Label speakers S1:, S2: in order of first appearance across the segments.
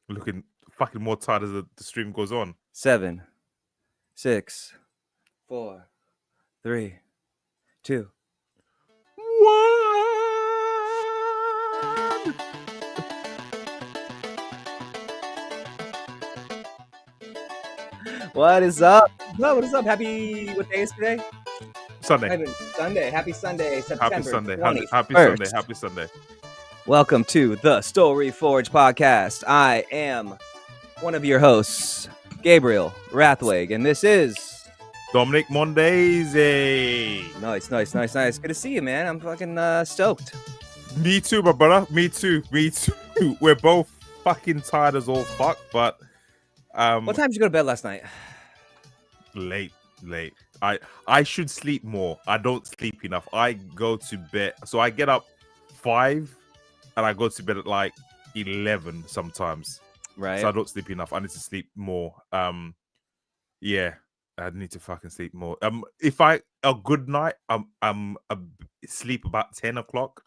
S1: Looking fucking more tired as the stream goes on.
S2: 7, 6, 4, 3, 2.
S1: One.
S2: What is up? What is up? What day is today?
S1: Sunday.
S2: Sunday. Happy Sunday, September
S1: Happy Sunday.
S2: 21st.
S1: Happy Sunday. Happy Sunday.
S2: Welcome to the StoryForge podcast. I am one of your hosts, Gabriel Rathweg, and this is
S1: Dominique Mondesir.
S2: Nice. Good to see you, man. I'm fucking stoked.
S1: Me too, my brother. Me too. We're both fucking tired as all fuck, but
S2: what time did you go to bed last night?
S1: Late. I should sleep more. I don't sleep enough. I go to bed, so I get up 5 and I go to bed at like 11 sometimes.
S2: Right.
S1: So I don't sleep enough. I need to sleep more. Yeah, I need to fucking sleep more. If a good night, sleep about 10 o'clock.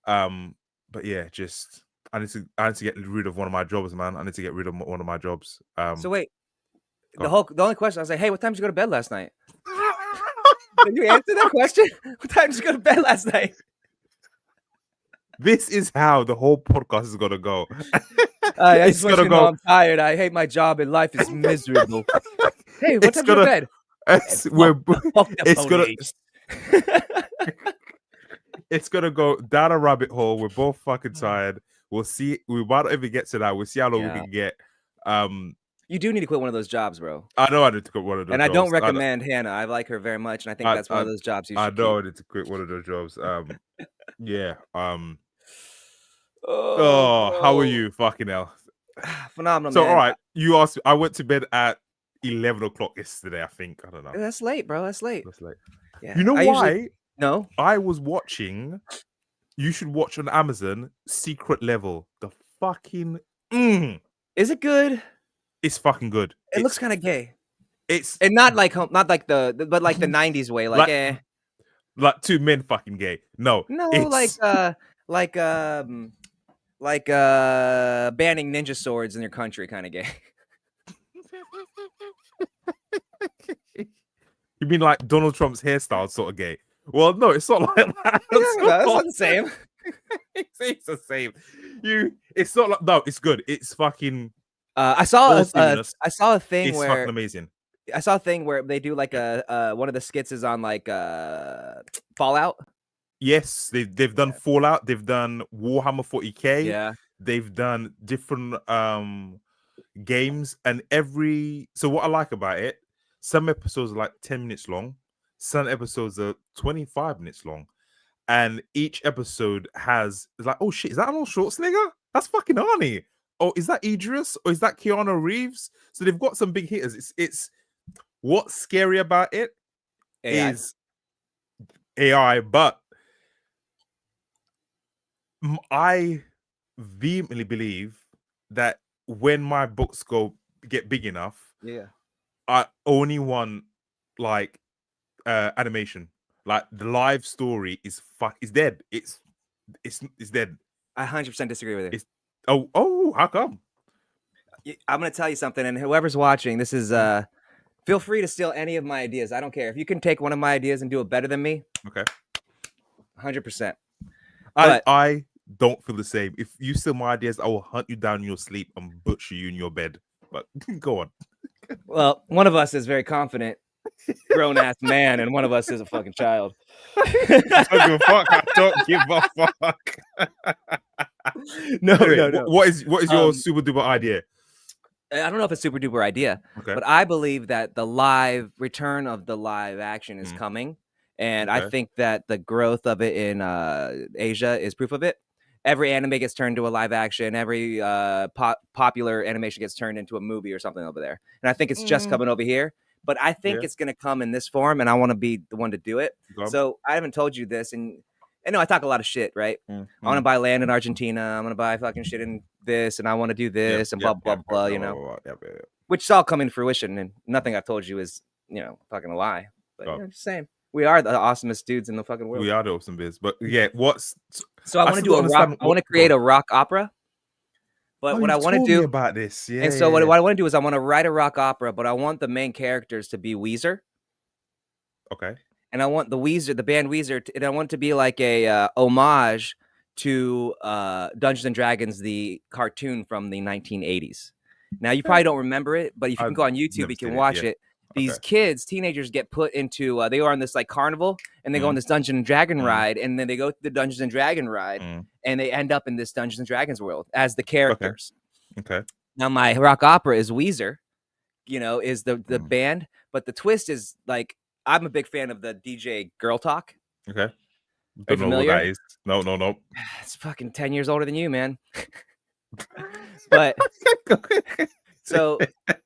S1: But yeah, just I need to get rid of one of my jobs, man. I need to get rid of one of my jobs.
S2: So wait, the only question I was like, hey, what time did you go to bed last night? Did you answer that question? What time did you go to bed last night?
S1: This is how the whole podcast is gonna go.
S2: I just want you to know I'm tired. I hate my job and life is miserable. Hey, what time did you go to bed?
S1: It's gonna go down a rabbit hole. We're both fucking tired. We'll see. We might not even get to that. We'll see how long we can get.
S2: You do need to quit one of those jobs, bro.
S1: I know I need to quit one of those
S2: and
S1: jobs.
S2: I don't recommend Hannah. I like her very much, and I think that's one of those jobs you should keep.
S1: I need to quit one of those jobs. Yeah. How are you? Fucking hell.
S2: Phenomenal,
S1: so,
S2: man.
S1: all right. You asked me. I went to bed at 11 o'clock yesterday, I think. I don't know.
S2: That's late, bro. That's late.
S1: Yeah. You know why?
S2: No.
S1: I was watching. You should watch on Amazon Secret Level. The fucking.
S2: Is it good?
S1: It's fucking good.
S2: It looks kind of gay.
S1: It's
S2: and not like the 90s way, like
S1: two men fucking gay. No,
S2: like banning ninja swords in your country kind of gay.
S1: You mean like Donald Trump's hairstyle sort of gay? Well, no, it's not like that.
S2: It's not the same.
S1: It's the same. It's not like it's good. It's fucking.
S2: I saw a thing
S1: it's
S2: where
S1: fucking amazing.
S2: I saw a thing where they do like one of the skits is on like Fallout.
S1: Yes, they've done Fallout. They've done Warhammer 40K.
S2: Yeah,
S1: they've done different games, and so what I like about it, some episodes are like 10 minutes long, some episodes are 25 minutes long, and each episode has like, oh shit, is that Arnold Schwarzenegger? That's fucking Arnie. Oh, is that Idris? Or is that Keanu Reeves? So they've got some big hitters. It's what's scary about it is AI, but I vehemently believe that when my books get big enough, I only want like animation. Like the live story is dead. It's dead.
S2: I 100% disagree with you.
S1: Oh, how come?
S2: I'm gonna tell you something, and whoever's watching, this is feel free to steal any of my ideas. I don't care if you can take one of my ideas and do it better than me.
S1: Okay,
S2: 100%.
S1: I don't feel the same. If you steal my ideas, I will hunt you down in your sleep and butcher you in your bed. But go on.
S2: Well, one of us is very confident, grown ass man, and one of us is a fucking child.
S1: I don't give a fuck.
S2: No.
S1: What is your super duper idea?
S2: I don't know if it's super duper idea, but I believe that the return of the live action is coming, and I think that the growth of it in Asia is proof of it. Every anime gets turned to a live action. Every popular animation gets turned into a movie or something over there, and I think it's just coming over here. But I think it's going to come in this form, and I want to be the one to do it. So I haven't told you this, and I know I talk a lot of shit, right? I want to buy land in Argentina. I'm going to buy fucking shit in this, and I want to do this, and blah, blah, blah, you know. Which is all coming to fruition, and nothing I've told you is, fucking a lie. But I'm just saying. We are the awesomest dudes in the fucking world.
S1: We are the awesome biz. But yeah,
S2: So I want to do a rock. I want to create a rock opera But
S1: Oh,
S2: what
S1: you
S2: I want to
S1: told me
S2: do,
S1: about this. Yeah,
S2: and so
S1: yeah,
S2: what I want to do is I want to write a rock opera, but I want the main characters to be Weezer.
S1: Okay.
S2: And I want the band Weezer, and I want it to be like a homage to Dungeons and Dragons, the cartoon from the 1980s. Now you probably don't remember it, but if you can
S1: I've
S2: go on YouTube,
S1: never
S2: you can
S1: seen it.
S2: watch
S1: Yeah.
S2: it. These
S1: Okay.
S2: teenagers get put into they are on this like carnival, and they go on
S1: Mm,
S2: this Dungeon and Dragon
S1: mm,
S2: ride, and then they go to the Dungeons and Dragon ride,
S1: mm.
S2: and they end up in this Dungeons and Dragons world as the
S1: Okay.
S2: characters.
S1: Okay.
S2: Now my rock opera is Weezer, is the
S1: Mm.
S2: band, but the twist is like I'm a big fan of the DJ Girl Talk.
S1: Okay.
S2: Are you
S1: Don't know what
S2: familiar?
S1: that is. No.
S2: It's fucking 10 years older than you, man. But so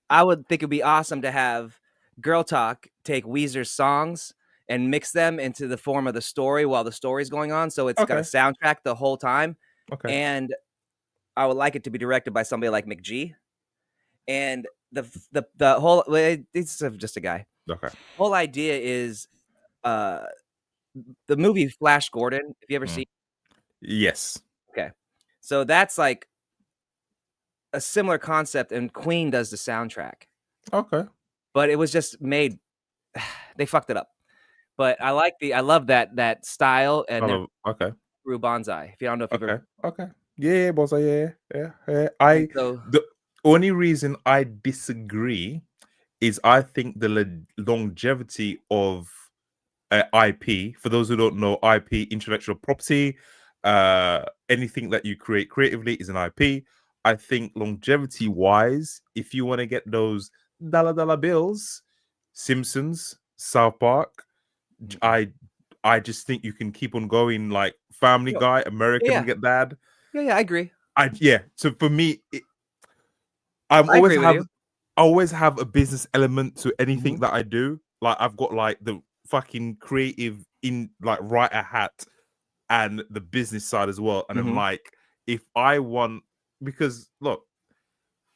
S2: I would think it'd be awesome to have Girl Talk take Weezer's songs and mix them into the form of the story while the story's going on. So it's got a
S1: Okay.
S2: soundtrack the whole time.
S1: Okay.
S2: And I would like it to be directed by somebody like McG. And the whole it's just a guy.
S1: Okay.
S2: Whole idea is the movie Flash Gordon. Have you ever seen?
S1: Yes.
S2: Okay. So that's like a similar concept, and Queen does the soundtrack.
S1: Okay.
S2: But it was just made they fucked it up. But I love that style, and
S1: Okay.
S2: through Bonsai. If you don't know if you've ever
S1: Okay. Yeah, boss. Yeah. The only reason I disagree is I think the longevity of IP, for those who don't know, IP, intellectual property, anything that you create creatively is an IP. I think longevity wise, if you want to get those dollar bills, Simpsons, South Park, I just think you can keep on going, like Family Guy, American Get Dad.
S2: Yeah, I agree.
S1: So for me, I always have a business element to anything that I do. Like I've got like the fucking creative in like writer hat and the business side as well. And I'm like, if I want, because look,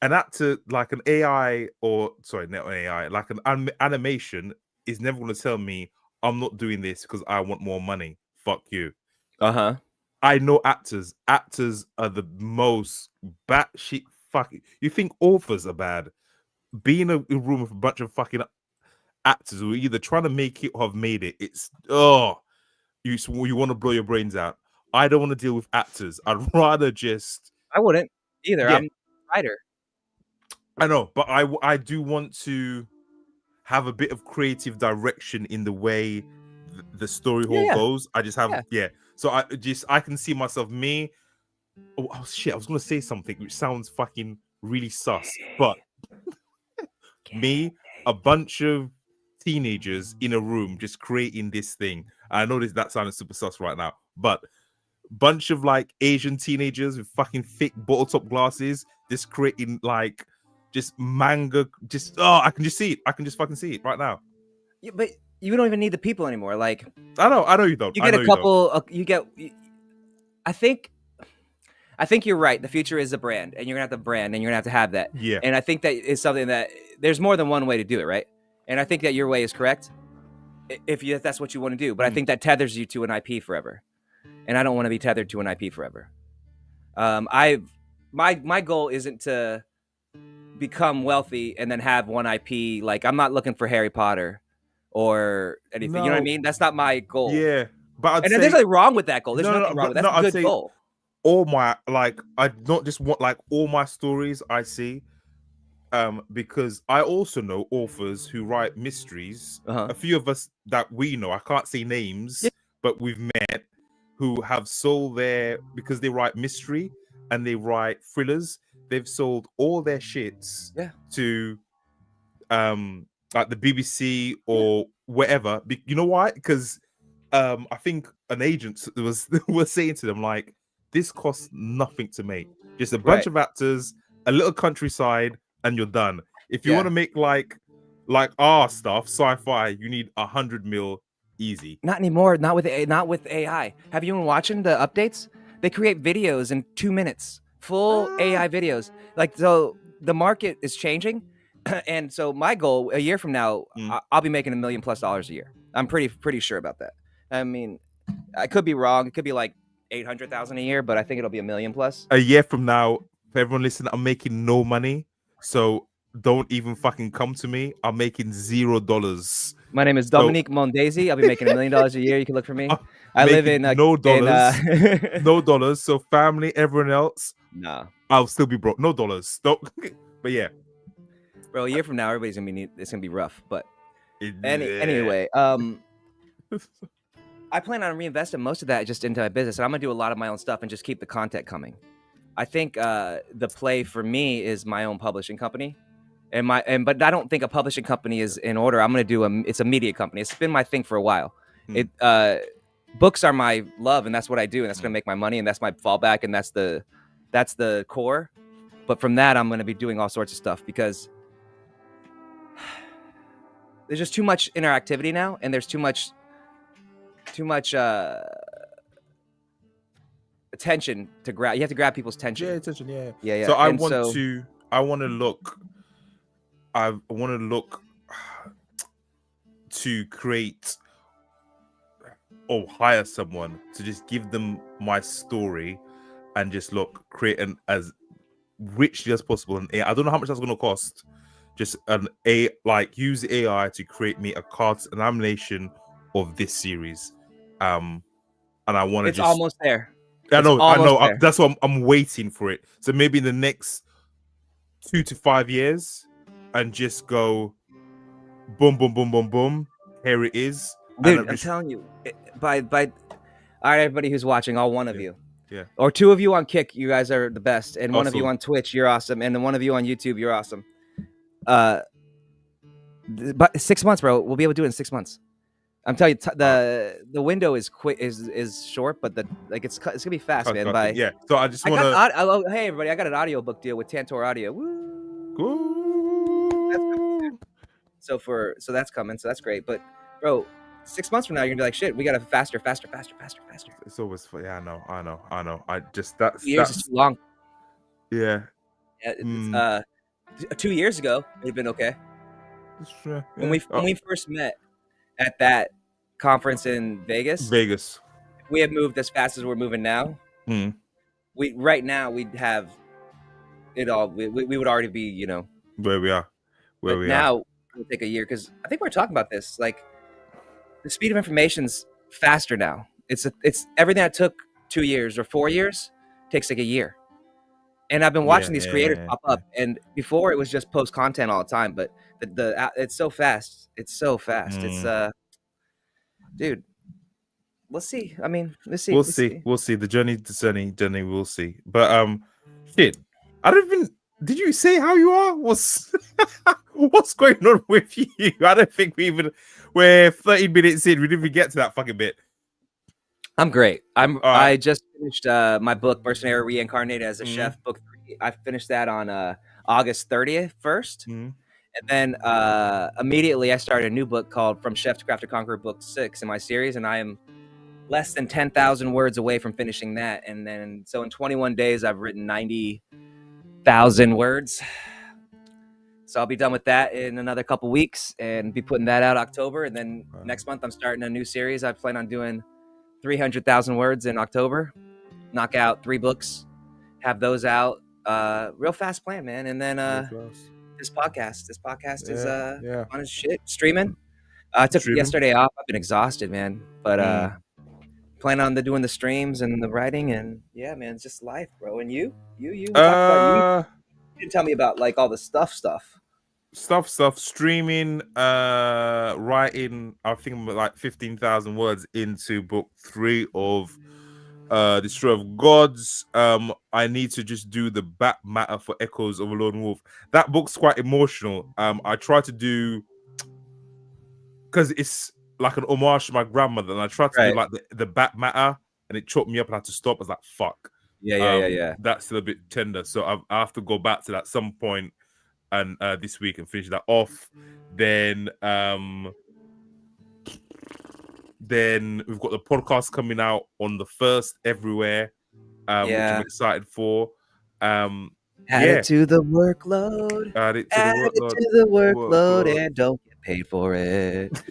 S1: an actor like an AI not AI, like an animation is never going to tell me I'm not doing this because I want more money. Fuck you. I know actors. Actors are the most batshit fucking. You think authors are bad? Being in a room with a bunch of fucking actors who are either trying to make it or have made it, it's you want to blow your brains out. I don't want to deal with actors. I'd rather just.
S2: I wouldn't either.
S1: Yeah.
S2: I'm a writer.
S1: I know, but I do want to have a bit of creative direction in the way the story goes. I just have So I can see myself oh shit, I was gonna say something which sounds fucking really sus, but a bunch of teenagers in a room just creating this thing. I know that sounds super sus right now, but bunch of like Asian teenagers with fucking thick bottle top glasses just creating like just manga, I can just see it. I can just fucking see it right now.
S2: Yeah, but you don't even need the people anymore. Like
S1: I know you don't.
S2: You get a couple. I think you're right. The future is a brand, and you're gonna have to brand, and you're gonna have to have that.
S1: Yeah.
S2: And I think that is something that there's more than one way to do it, right? And I think that your way is correct, if that's what you want to do. But I think that tethers you to an IP forever, and I don't want to be tethered to an IP forever. My goal isn't to become wealthy and then have one IP. Like I'm not looking for Harry Potter or anything. You know what I mean? That's not my goal.
S1: Yeah. But
S2: there's nothing wrong with that goal. There's nothing wrong with that. That's a good goal.
S1: All my I not just want like all my stories I see, because I also know authors who write mysteries. A few of us that we know, I can't say names, but we've met, who have sold because they write mystery and they write thrillers. They've sold all their shits to like the BBC or wherever. You know why? Because I think an agent was saying to them like, this costs nothing to make. Just a bunch of actors, a little countryside, and you're done. If you want to make like our stuff, sci-fi, you need 100 mil easy.
S2: Not anymore. Not with AI. Have you been watching the updates? They create videos in 2 minutes, full AI videos. Like, so the market is changing, and so my goal a year from now, I'll be making $1 million+ a year. I'm pretty sure about that. I mean, I could be wrong. It could be like 800,000 a year, but I think it'll be $1 million+.
S1: A year from now, for everyone listening, I'm making no money, so don't even fucking come to me. I'm making $0.
S2: My name is Dominique Mondesir. I'll be making $1 million a year. You can look for me. I live in
S1: no dollars. So family, everyone else,
S2: no,
S1: I'll still be broke. No dollars. Don't. But yeah,
S2: bro. A year from now, everybody's gonna be. It's gonna be rough. But anyway, I plan on reinvesting most of that just into my business, and I'm gonna do a lot of my own stuff and just keep the content coming. I think the play for me is my own publishing company. But I don't think a publishing company is in order. I'm gonna do it's a media company. It's been my thing for a while. Books are my love, and that's what I do, and that's gonna make my money, and that's my fallback, and that's the core. But from that, I'm gonna be doing all sorts of stuff because there's just too much interactivity now, and there's too much attention to grab. You have to grab people's attention.
S1: Yeah, attention.
S2: Yeah.
S1: So I want to look to create or hire someone to just give them my story and just create an as richly as possible. And I don't know how much that's going to cost. Just use AI to create me a cards and animation of this series. And I want to
S2: It's almost there.
S1: I know. That's why I'm waiting for it. So maybe in the next 2 to 5 years, and just go, boom, boom, boom, boom, boom. Here it is,
S2: dude. I'm telling you, by all right, everybody who's watching, all one of you,
S1: yeah,
S2: or 2 of you on Kick, you guys are the best, and
S1: awesome.
S2: 1 of you on Twitch, you're awesome, and then 1 of you on YouTube, you're awesome. But 6 months, bro, we'll be able to do it in 6 months. I'm telling you, the window is quick, is short, but it's gonna be fast, man.
S1: Yeah. So I just want to.
S2: Hey, everybody, I got an audiobook deal with Tantor Audio. Woo! So that's coming. So that's great. But bro, 6 months from now, you're gonna be like, shit, we gotta faster.
S1: It's always I know. I just that's
S2: 2 years is too long.
S1: Yeah.
S2: 2 years ago, it would have been okay.
S1: Yeah.
S2: When we first met at that conference in Vegas, we have moved as fast as we're moving now. Right now we'd have it all. We would already be,
S1: where we are.
S2: Now it will take a year, because I think we're talking about this. Like, the speed of information's faster now. It's everything that took 2 years or 4 years takes like a year. And I've been watching these creators pop up, and before it was just post content all the time, but it's so fast. It's It's dude. Let's see. I mean, let's see.
S1: We'll see. The journey. We'll see. But shit. I don't even. Did you say how you are? What's going on with you? I don't think we're 30 minutes in. We didn't even get to that fucking bit.
S2: I'm great. I just finished my book, Mercenary Reincarnated as a Chef, book 3. I finished that on August 30th first. And then immediately I started a new book called From Chef to Craft to Conquer, book 6 in my series, and I am less than 10,000 words away from finishing that. And then so in 21 days I've written 90,000 words. So I'll be done with that in another couple weeks and be putting that out October. And then next month I'm starting a new series. I plan on doing 300,000 words in October, knock out 3 books, have those out, real fast plan, man. And then this podcast is on his shit, streaming. I took yesterday off. I've been exhausted, man, but plan on doing the streams and the writing, and yeah, man, it's just life, bro. And you talk about you didn't tell me about like all the stuff
S1: streaming, writing. I think I'm like 15,000 words into book 3 of Destroyer of Gods. I need to just do the back matter for Echoes of a Lone Wolf. That book's quite emotional. I try to do, because it's like an homage to my grandmother, and I tried to do like the back matter, and it choked me up and I had to stop. I was like, fuck.
S2: Yeah.
S1: That's still a bit tender, so I have to go back to that some point and this week and finish that off. Then we've got the podcast coming out on the 1st everywhere, which I'm excited for.
S2: Add it to the workload.
S1: Add it to
S2: the workload and don't get paid for it.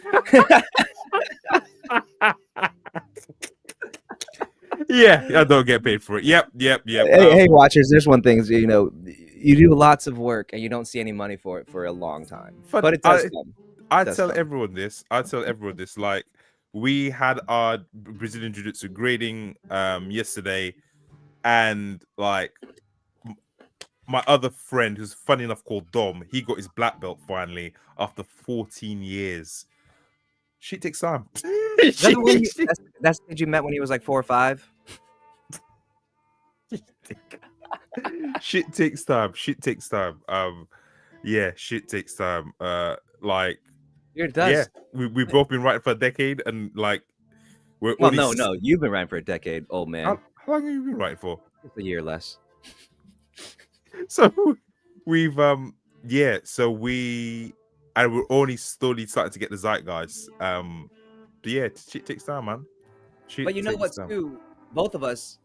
S1: Yeah, I don't get paid for it. Yep.
S2: Hey, watchers, there's one thing, you do lots of work and you don't see any money for it for a long time. But it does come.
S1: I tell everyone this. Like, we had our Brazilian Jiu-Jitsu grading yesterday, and like my other friend, who's funny enough called Dom, he got his black belt finally after 14 years. Shit takes time.
S2: That's the kid you met when he was like 4 or 5.
S1: Shit takes time. Yeah, shit takes time. Like,
S2: it does.
S1: Yeah, we've both been writing for a decade, and like we're
S2: no, you've been writing for a decade, old man.
S1: How long have you been writing for?
S2: Just a year less.
S1: So we've we're only slowly starting to get the zeitgeist. But yeah, shit takes time, man.
S2: But you know what, too? Both of us.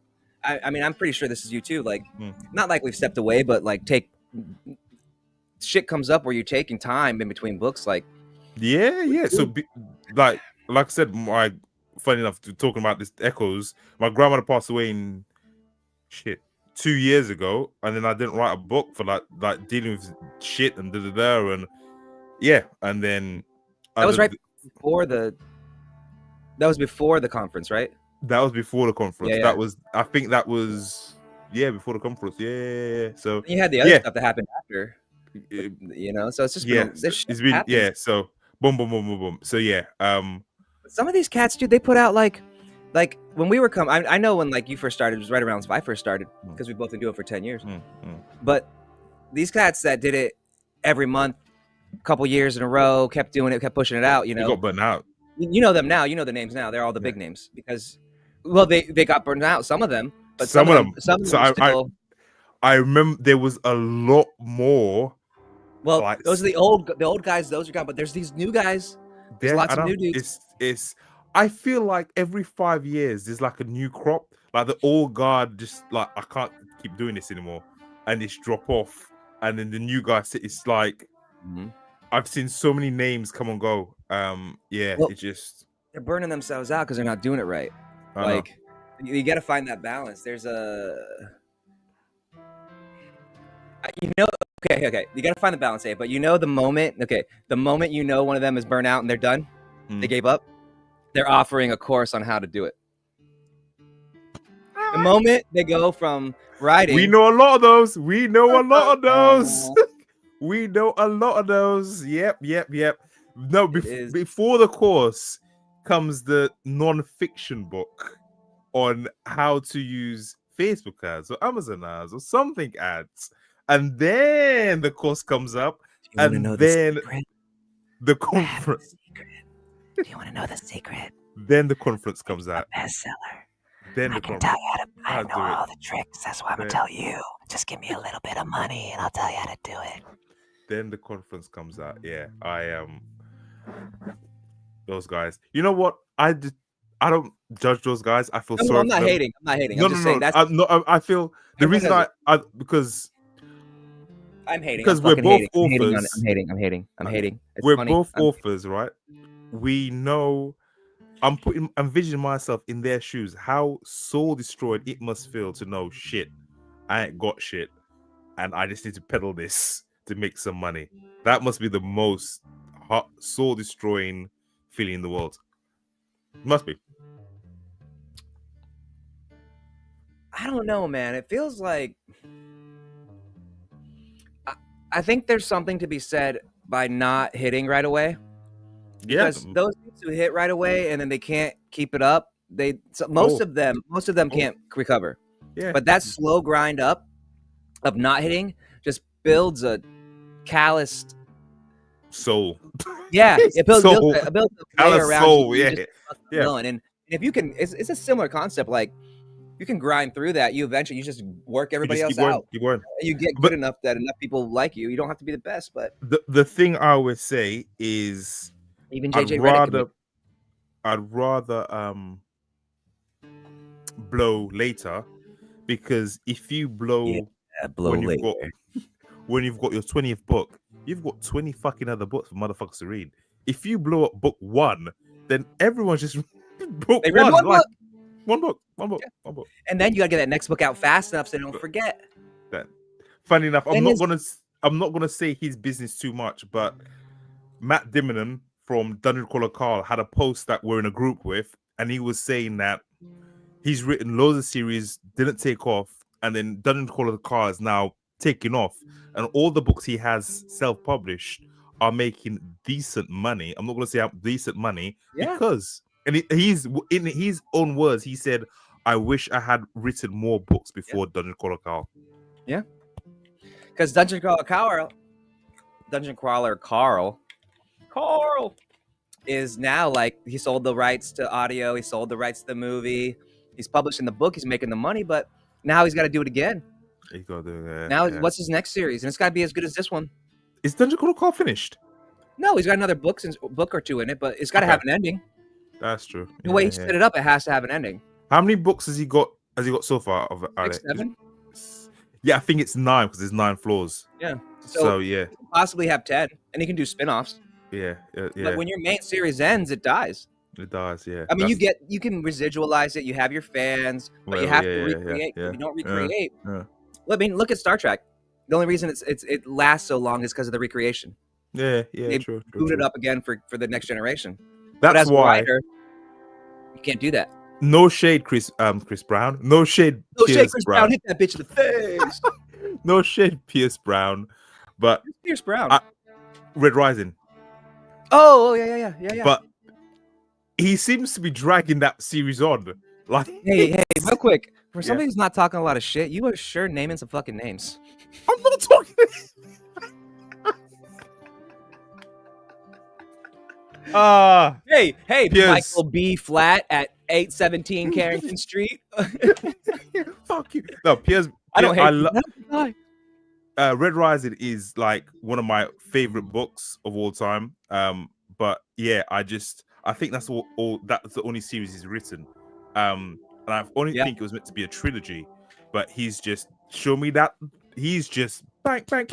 S2: I mean, I'm pretty sure this is you too. Like, not like we've stepped away, but like shit comes up where you're taking time in between books, like.
S1: Yeah. So, like I said, funny enough, talking about this echoes. My grandmother passed away in 2 years ago, and then I didn't write a book for like dealing with shit and and yeah, and then
S2: that was right before the. That was before the conference, right?
S1: That was before the conference.
S2: Yeah.
S1: I think that was before the conference. Yeah. So
S2: you had the other stuff that happened after. So it's just
S1: it's been so boom. So yeah.
S2: Some of these cats, dude, they put out like when we were I know when like you first started, it was right around when I first started, because we've both been doing it for 10 years. But these cats that did it every month, a couple years in a row, kept doing it, kept pushing it out.
S1: They got burnt out.
S2: You know them now. You know the names now. They're all the big names because, well, they got burned out. Some of them, but some of them. So
S1: I remember there was a lot more.
S2: Well, like, those are the old guys. Those are gone. But there's these new guys. There's lots of new dudes.
S1: I feel like every 5 years there's like a new crop. Like the old guard just like, I can't keep doing this anymore, and it's drop off. And then the new guys, it's like I've seen so many names come and go. It just
S2: they're burning themselves out because they're not doing it right. Like you got to find that balance. There's okay. You got to find the balance, but the moment one of them is burnt out and they're done, they gave up. They're offering a course on how to do it. The moment they go from writing,
S1: we know a lot of those. We know a lot of those. Yep. No, before the course comes the non-fiction book on how to use Facebook ads or Amazon ads or something ads, and then the course comes up, and then the conference.
S2: Do you want to know the secret?
S1: Then the conference comes out.
S2: Bestseller.
S1: Then
S2: I can tell you how to. I know all the tricks. That's why I'm gonna tell you. Just give me a little bit of money, and I'll tell you how to do it.
S1: Then the conference comes out. Yeah, I am. Those guys. You know what? I don't judge those guys. I feel sorry.
S2: I'm not hating. I'm just saying that's.
S1: I feel the reason because
S2: I'm hating
S1: because we're both authors.
S2: I'm hating.
S1: We're both authors, right? We know. I'm envisioning myself in their shoes. How soul destroyed it must feel to know shit. I ain't got shit, and I just need to peddle this to make some money. That must be the most soul destroying feeling in the world. Must be.
S2: I don't know, man. It feels like I think there's something to be said by not hitting right away. Because those who hit right away and then they can't keep it up, most of them can't recover.
S1: Yeah.
S2: But that slow grind up of not hitting just builds a calloused
S1: soul.
S2: Yeah, it builds a layer around
S1: soul.
S2: Yeah. And if you can, it's a similar concept. Like you can grind through that. You eventually just work everybody else out. You get good enough that enough people like you. You don't have to be the best, but
S1: the thing I always say is.
S2: Even JJ
S1: I'd rather blow later, because if you blow when you've got your 20th book, you've got 20 fucking other books for motherfuckers to read. If you blow up book 1, then everyone's just book 1. One book.
S2: And then you gotta get that next book out fast enough so they don't forget.
S1: That. Funny enough, I'm not gonna say his business too much, but Matt Dimmonen from Dungeon Crawler Carl had a post that we're in a group with, and he was saying that he's written loads of series, didn't take off, and then Dungeon Crawler Carl is now taking off, and all the books he has self-published are making decent money. I'm not going to say decent money because, and he's in his own words, he said, "I wish I had written more books before Dungeon Crawler Carl."
S2: Yeah, because Dungeon Crawler Carl is now like he sold the rights to audio, he sold the rights to the movie, he's publishing the book, he's making the money, but now he's got to do it again.
S1: He's got to do it.
S2: Now, what's his next series? And it's got to be as good as this one.
S1: Is Dungeon Crawler Carl finished?
S2: No, he's got another book or two in it, but it's got to have an ending.
S1: That's true.
S2: The way he set it up, it has to have an ending.
S1: How many books has he got so far?
S2: 6, 7?
S1: Yeah, I think it's 9 because there's 9 floors.
S2: Yeah.
S1: So yeah,
S2: he can possibly have 10, and he can do spin-offs.
S1: Yeah.
S2: But when your main series ends, it dies.
S1: It dies. Yeah.
S2: I mean, you can residualize it. You have your fans, but you have to recreate. If you don't recreate, well, I mean, look at Star Trek. The only reason it lasts so long is because of the recreation.
S1: Yeah,
S2: they
S1: true.
S2: Boot it up again for the next generation.
S1: That's why
S2: a writer, you can't do that.
S1: No shade, Chris Brown. No shade,
S2: Chris Brown. Hit that bitch in the face.
S1: No shade, Pierce Brown. But
S2: Pierce Brown.
S1: Red Rising.
S2: Oh yeah.
S1: But he seems to be dragging that series on. Like,
S2: hey, real quick. For somebody who's not talking a lot of shit, you are sure naming some fucking names.
S1: I'm not talking.
S2: Hey, Pierce. Michael B. Flat at 817 Carrington Street.
S1: Fuck you. No, Pierce.
S2: I don't hate
S1: Red Rising is like one of my favorite books of all time. But yeah, I think that's all that's the only series he's written. And I only think it was meant to be a trilogy, but he's just show me that he's just bang. You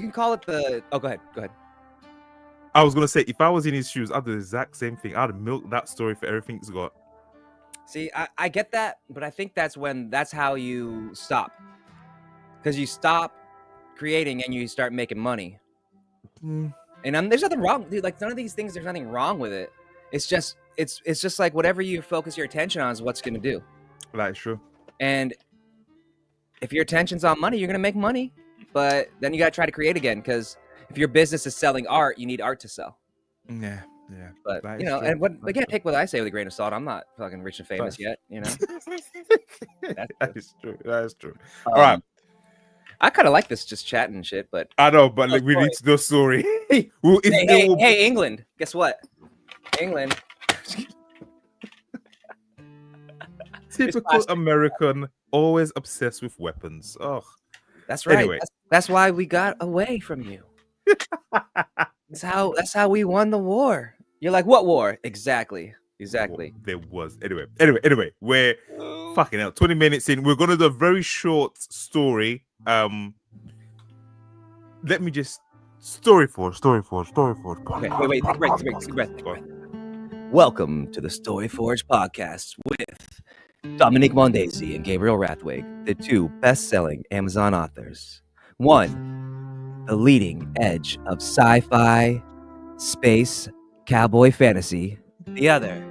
S2: can call it the. Oh, go ahead.
S1: I was gonna say, if I was in his shoes, I'd do the exact same thing. I'd milk that story for everything it's got.
S2: See, I get that, but I think that's how you stop, because you stop creating and you start making money. And there's nothing wrong, dude. Like, none of these things, there's nothing wrong with it. It's just like whatever you focus your attention on is what's gonna do.
S1: That's true.
S2: And if your attention's on money, you're gonna make money, but then you gotta try to create again, because if your business is selling art, you need art to sell.
S1: Yeah.
S2: But again, take what I say with a grain of salt. I'm not fucking rich and famous yet, you know.
S1: That is true. All right.
S2: I kind of like this just chatting and shit, but
S1: I know, but we need to know story.
S2: Hey, England. Guess what? England.
S1: Typical American, always obsessed with weapons. Oh,
S2: that's right. Anyway. That's why we got away from you. That's how we won the war. You're like, what war? Exactly.
S1: There was. Anyway, we're fucking hell. 20 minutes in. We're gonna do a very short story. Let me just StoryForge.
S2: Okay, wait. Take a breath. Welcome to the StoryForge podcast with Dominique Mondesir and Gabriel Rathweg, the two best-selling Amazon authors. One, the leading edge of sci-fi, space, cowboy fantasy. The other,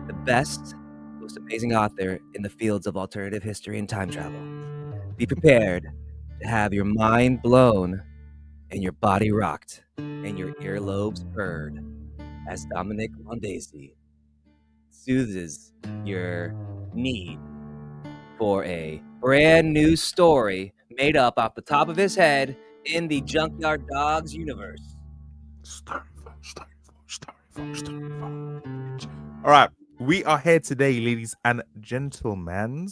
S2: the best, most amazing author in the fields of alternative history and time travel. Be prepared to have your mind blown and your body rocked and your earlobes purred as Dominique Mondesir soothes your need for a brand new story made up off the top of his head in the Junkyard Dogs universe.
S1: StoryForge. All right, we are here today, ladies and gentlemen.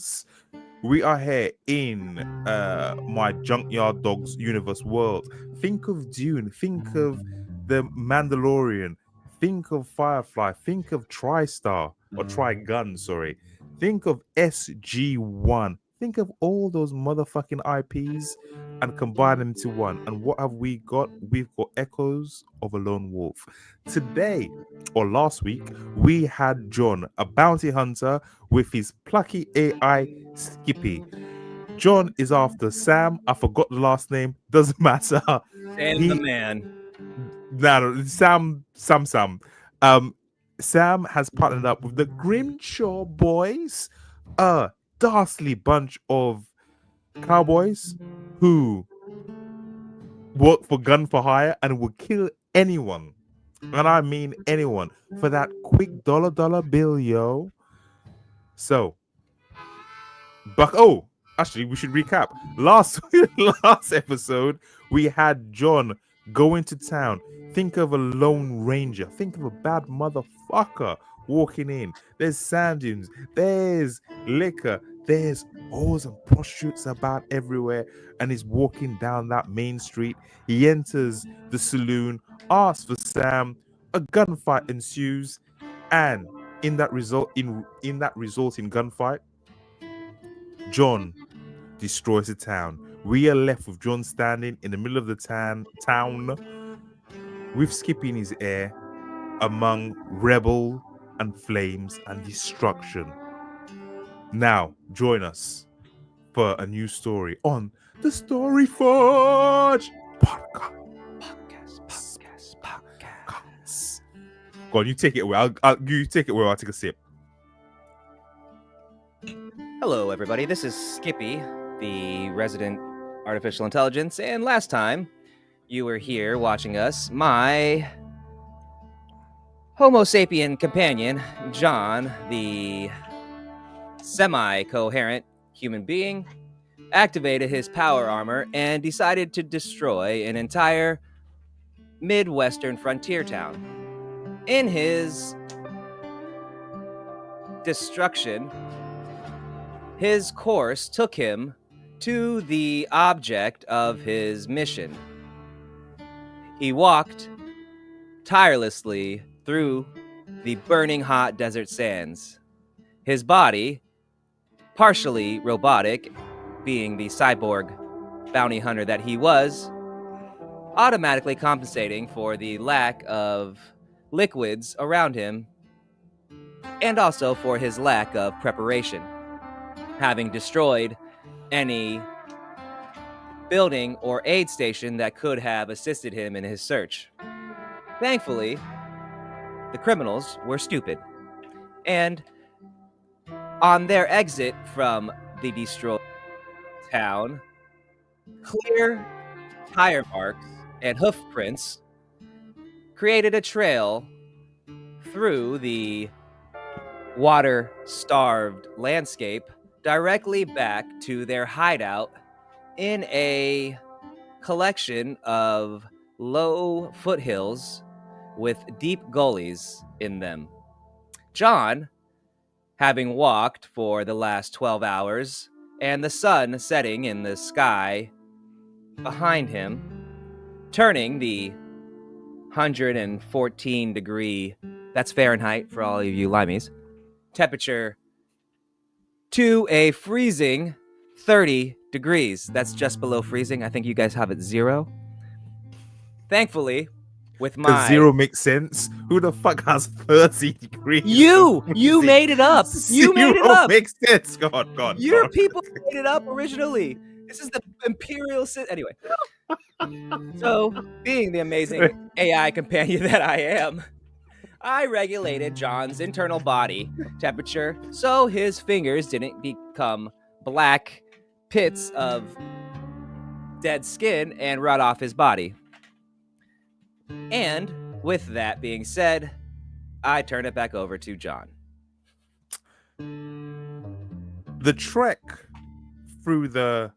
S1: We are here in my Junkyard Dogs universe world. Think of Dune. Think of The Mandalorian. Think of Firefly. Think of TriStar or Trigun. Sorry. Think of SG-1. Think of all those motherfucking IPs and combine them into one. And what have we got? We've got Echoes of a Lone Wolf. Today, or last week, we had John, a bounty hunter, with his plucky AI Skippy. John is after Sam. I forgot the last name. Doesn't matter.
S2: Sam the man.
S1: No, Sam. Sam has partnered up with the Grimshaw Boys, a dastardly bunch of cowboys who work for gun for hire and will kill anyone, and I mean anyone, for that quick dollar bill, yo. So, actually, we should recap. Last episode, we had John go into town. Think of a lone ranger. Think of a bad motherfucker walking in. There's sand dunes. There's liquor. There's whores and prostitutes about everywhere. And he's walking down that main street. He enters the saloon, asks for Sam. A gunfight ensues. And in that resulting gunfight, John destroys the town. We are left with John standing in the middle of the town with Skippy in his air among rebel and flames and destruction. Now, join us for a new story on the StoryForge podcast. Go on, you take it away. You take it away. I'll take a sip.
S2: Hello, everybody. This is Skippy, the resident artificial intelligence. And last time you were here watching us, my Homo sapien companion, John, the semi-coherent human being, activated his power armor and decided to destroy an entire Midwestern frontier town. In his destruction, his course took him to the object of his mission. He walked tirelessly through the burning hot desert sands. His body, partially robotic, being the cyborg bounty hunter that he was, automatically compensating for the lack of liquids around him and also for his lack of preparation, having destroyed any building or aid station that could have assisted him in his search. Thankfully, the criminals were stupid, and on their exit from the destroyed town, clear tire marks and hoof prints created a trail through the water-starved landscape directly back to their hideout in a collection of low foothills with deep gullies in them. John, having walked for the last 12 hours and the sun setting in the sky behind him, turning the 114 degree, that's Fahrenheit for all of you limeys, temperature to a freezing 30 degrees. That's just below freezing. I think you guys have it 0. Thankfully, with my...
S1: Does 0 make sense? Who the fuck has 30 degrees?
S2: You made it up. You made it up.
S1: Makes sense. God.
S2: Your people made it up originally. This is the imperial... Anyway. So, being the amazing AI companion that I am, I regulated John's internal body temperature so his fingers didn't become black pits of dead skin and rot off his body. And with that being said, I turn it back over to John.
S1: The trek through the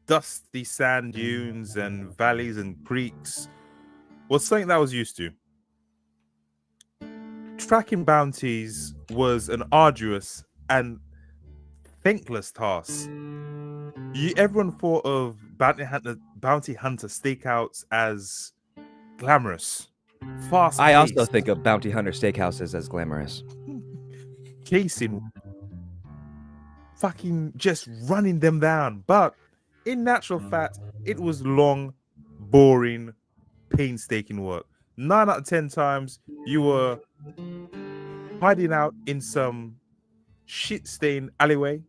S1: dusty sand dunes and valleys and creeks was something that I was used to. Tracking bounties was an arduous and thankless task. Everyone thought of bounty hunter stakeouts as glamorous, fast.
S2: I also think of bounty hunter steakhouses as glamorous.
S1: Chasing fucking just running them down. But in natural fact, it was long, boring, painstaking work. 9 out of 10 times, you were hiding out in some shit-stained alleyway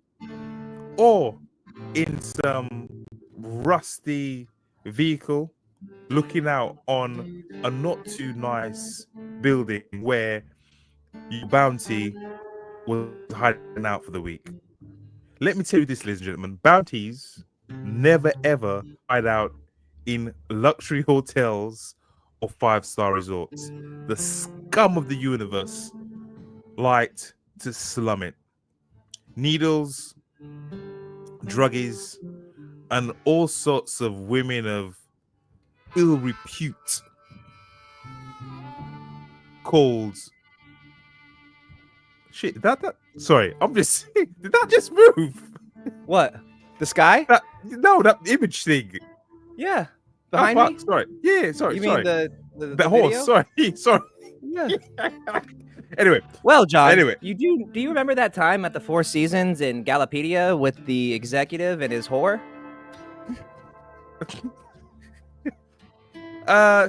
S1: or in some rusty vehicle looking out on a not too nice building where your bounty was hiding out for the week. Let me tell you this, ladies and gentlemen, bounties never ever hide out in luxury hotels or 5-star resorts. The scum of the universe liked to slum it. Needles, druggies, and all sorts of women of ill repute called shit. Sorry, I'm just did that just move?
S2: What? The sky?
S1: That image thing.
S2: Yeah. Behind me?
S1: Sorry. Yeah, sorry.
S2: You mean the
S1: horse?
S2: Video?
S1: Sorry.
S2: Yeah.
S1: Anyway.
S2: Well, John.
S1: Anyway.
S2: Do you remember that time at the Four Seasons in Galapedia with the executive and his whore?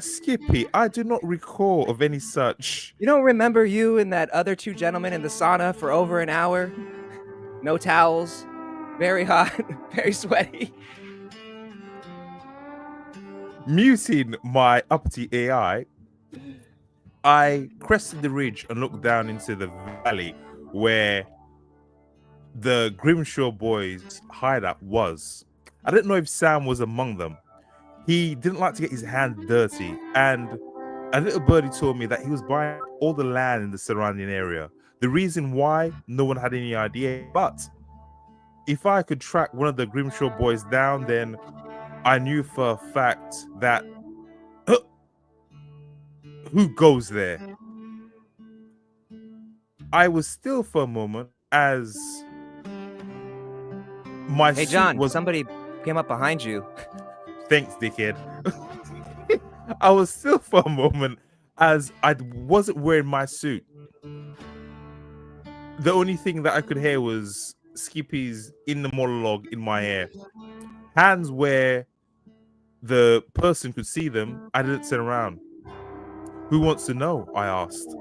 S1: Skippy, I do not recall of any such.
S2: You don't remember you and that other two gentlemen in the sauna for over an hour? No towels, very hot, very sweaty.
S1: Muting my uppity AI, I crested the ridge and looked down into the valley where the Grimshaw boys' hideout was. I didn't know if Sam was among them. He didn't like to get his hands dirty, and a little birdie told me that he was buying all the land in the surrounding area. The reason why, no one had any idea, but if I could track one of the Grimshaw boys down, then I knew for a fact that who goes there. I was still for a moment as my
S2: Hey John, somebody came up behind you.
S1: Thanks, dickhead. I was still for a moment as I wasn't wearing my suit. The only thing that I could hear was Skippy's inner monologue in my ear. Hands where the person could see them, I didn't turn around. Who wants to know? I asked.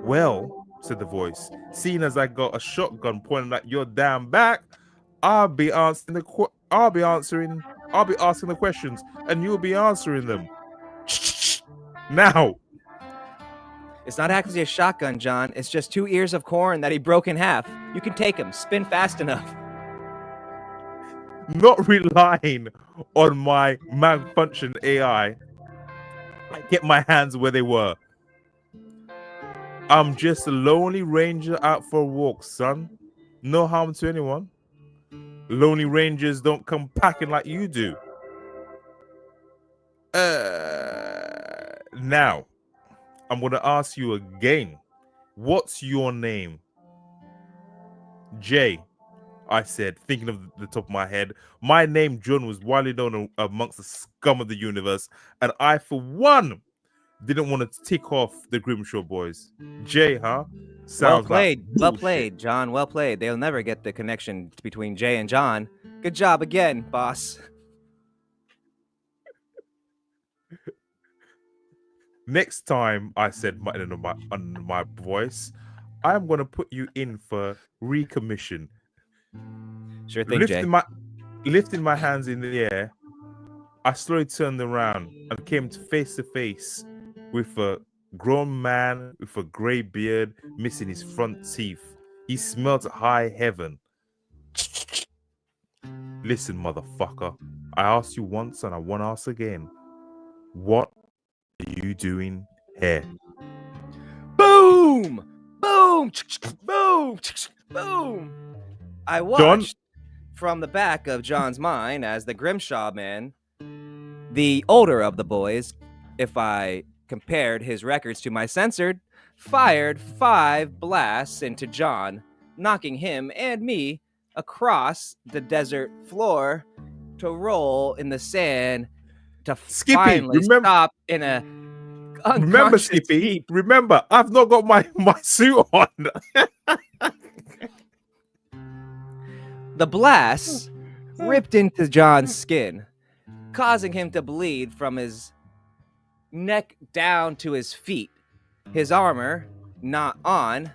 S1: Well, said the voice, seeing as I got a shotgun pointed at your damn back, I'll be asking the questions, and you'll be answering them. Now.
S2: It's not actually a shotgun, John. It's just 2 ears of corn that he broke in half. You can take them. Spin fast enough.
S1: Not relying on my malfunctioned AI, I kept my hands where they were. I'm just a lonely ranger out for a walk, son. No harm to anyone. Lonely rangers don't come packing like you do. Now, I'm going to ask you again. What's your name? Jay, I said, thinking of the top of my head. My name, John, was widely known amongst the scum of the universe, and I, for one, didn't want to tick off the Grimshaw boys. Jay, huh? Sounds
S2: well played.
S1: Like
S2: well played, John. Well played. They'll never get the connection between Jay and John. Good job again, boss.
S1: Next time, I said under my voice, I'm going to put you in for recommission.
S2: Sure thing, Jay.
S1: Lifting my hands in the air, I slowly turned around and came face to face with a grown man with a grey beard missing his front teeth. He smelled high heaven. Listen, motherfucker. I asked you once and I won't ask again. What are you doing here?
S2: Boom! Boom! Boom! Boom! I watched from the back of John's mind as the Grimshaw man, the older of the boys, if I compared his records to my censored, fired 5 blasts into John, knocking him and me across the desert floor to roll in the sand to finally stop in a
S1: remember, Skippy, heap. Remember, I've not got my suit on.
S2: The blast ripped into John's skin, causing him to bleed from his neck down to his feet. His armor not on.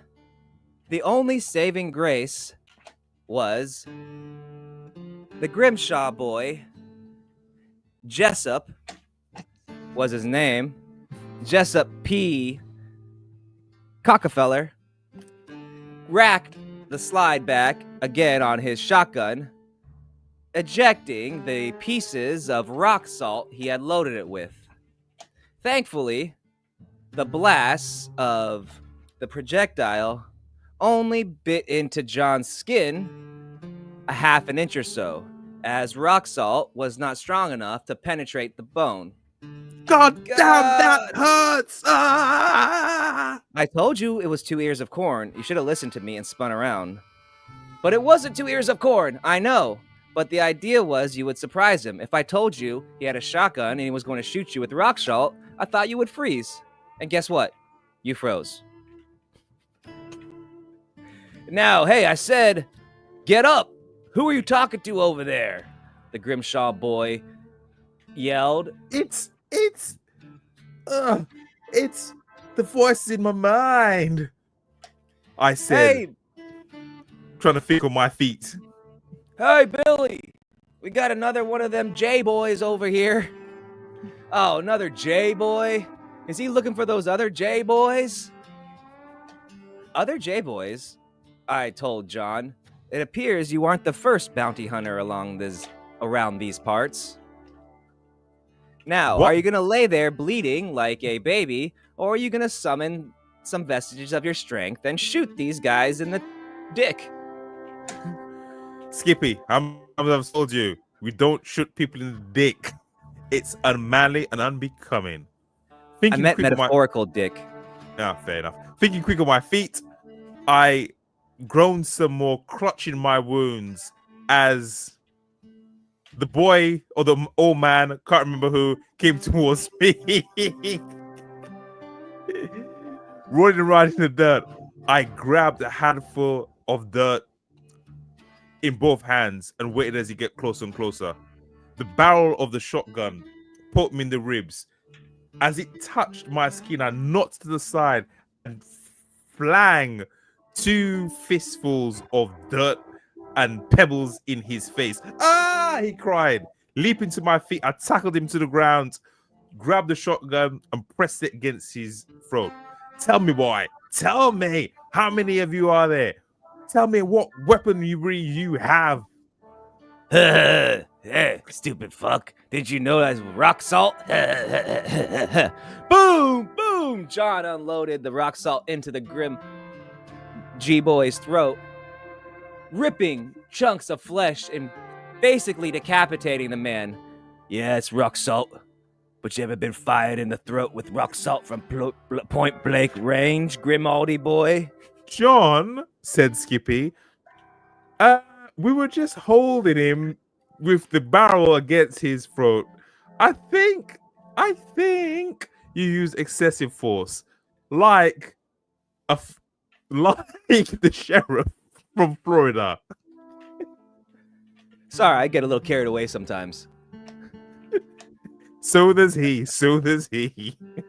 S2: The only saving grace was the Grimshaw boy. Jessup was his name. Jessup P. Cockefeller racked the slide back again on his shotgun, ejecting the pieces of rock salt he had loaded it with. Thankfully, the blast of the projectile only bit into John's skin a half an inch or so, as rock salt was not strong enough to penetrate the bone.
S1: God damn, that hurts! Ah!
S2: I told you it was 2 ears of corn. You should have listened to me and spun around. But it wasn't 2 ears of corn, I know. But the idea was you would surprise him. If I told you he had a shotgun and he was going to shoot you with rock salt, I thought you would freeze. And guess what? You froze. Now, hey, I said, get up! Who are you talking to over there? The Grimshaw boy yelled.
S1: It's the voice in my mind. I said,
S2: Hey,
S1: trying to think on my feet.
S2: hey, Billy, we got another one of them J-boys over here. Oh, another J-boy? Is he looking for those other J-boys? Other J-boys? I told John. It appears you aren't the first bounty hunter around these parts. Now,
S1: What?
S2: Are you going to lay there bleeding like a baby, or are you going to summon some vestiges of your strength and shoot these guys in the dick?
S1: Skippy, I've told you, we don't shoot people in the dick. It's unmanly and unbecoming.
S2: I meant metaphorical dick.
S1: Yeah, fair enough. Thinking quick on my feet, I groaned some more, clutching my wounds as the boy or the old man, can't remember who, came towards me. Rolling around in the dirt, I grabbed a handful of dirt in both hands and waited as he get closer and closer. The barrel of the shotgun poked me in the ribs. As it touched my skin, I knocked to the side and flang 2 fistfuls of dirt and pebbles in his face. Ah, he cried. Leaping to my feet, I tackled him to the ground, grabbed the shotgun and pressed it against his throat. Tell me, boy, tell me, how many of you are there? Tell me what weaponry you have.
S2: Hey, stupid fuck. Did you know that's rock salt? Boom, boom. John unloaded the rock salt into the grim G-boy's throat, ripping chunks of flesh and basically decapitating the man. Yeah, it's rock salt. But you ever been fired in the throat with rock salt from point blank range, Grimaldi boy?
S1: John, said Skippy, we were just holding him with the barrel against his throat. I think you use excessive force, like the sheriff from Florida.
S2: Sorry, I get a little carried away sometimes.
S1: So does he.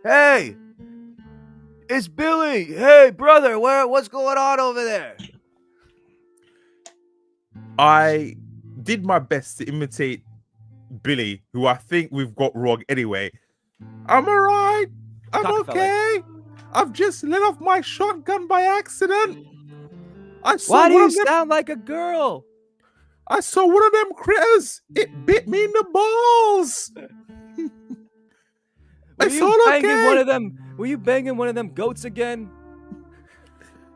S2: Hey, it's Billy. Hey, brother, what's going on over there?
S1: I did my best to imitate Billy, who I think we've got wrong anyway. I'm all right. I'm okay. I've just let off my shotgun by accident.
S2: Why do you sound like a girl?
S1: I saw one of them critters. It bit me in the balls.
S2: Were you banging one of them goats again?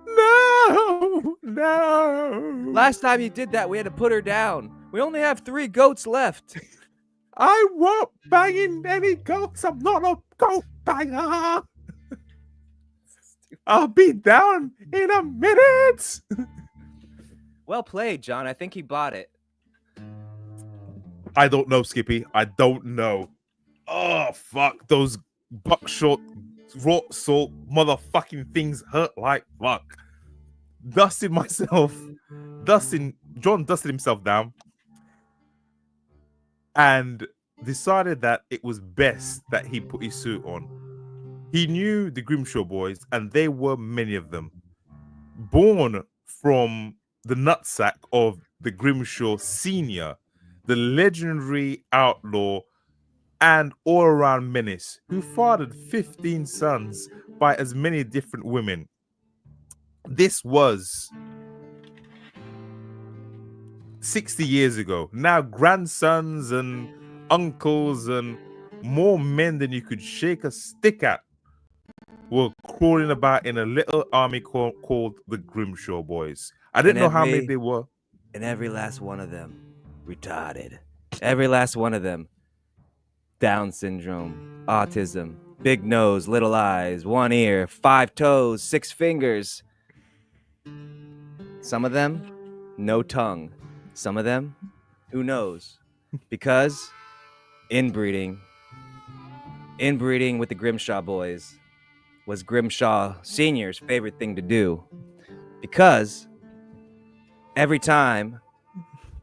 S1: No.
S2: Last time you did that, we had to put her down. We only have 3 goats left.
S1: I won't bang any goats. I'm not a goat banger. I'll be down in a minute.
S2: Well played, John. I think he bought it.
S1: I don't know, Skippy. I don't know. Oh, fuck. Those buckshot, rock salt motherfucking things hurt like fuck. Dusting John dusted himself down and decided that it was best that he put his suit on. He knew the Grimshaw boys, and there were many of them, born from the nutsack of the Grimshaw Senior, the legendary outlaw and all-around menace who fathered 15 sons by as many different women. This was 60 years ago. Now grandsons and uncles and more men than you could shake a stick at were crawling about in a little army called the Grimshaw Boys. I didn't know how many they were.
S2: And every last one of them retarded. Every last one of them. Down syndrome, autism, big nose, little eyes, one ear, 5 toes, 6 fingers. Some of them, no tongue. Some of them, who knows? Because inbreeding with the Grimshaw boys was Grimshaw Senior's favorite thing to do. Because every time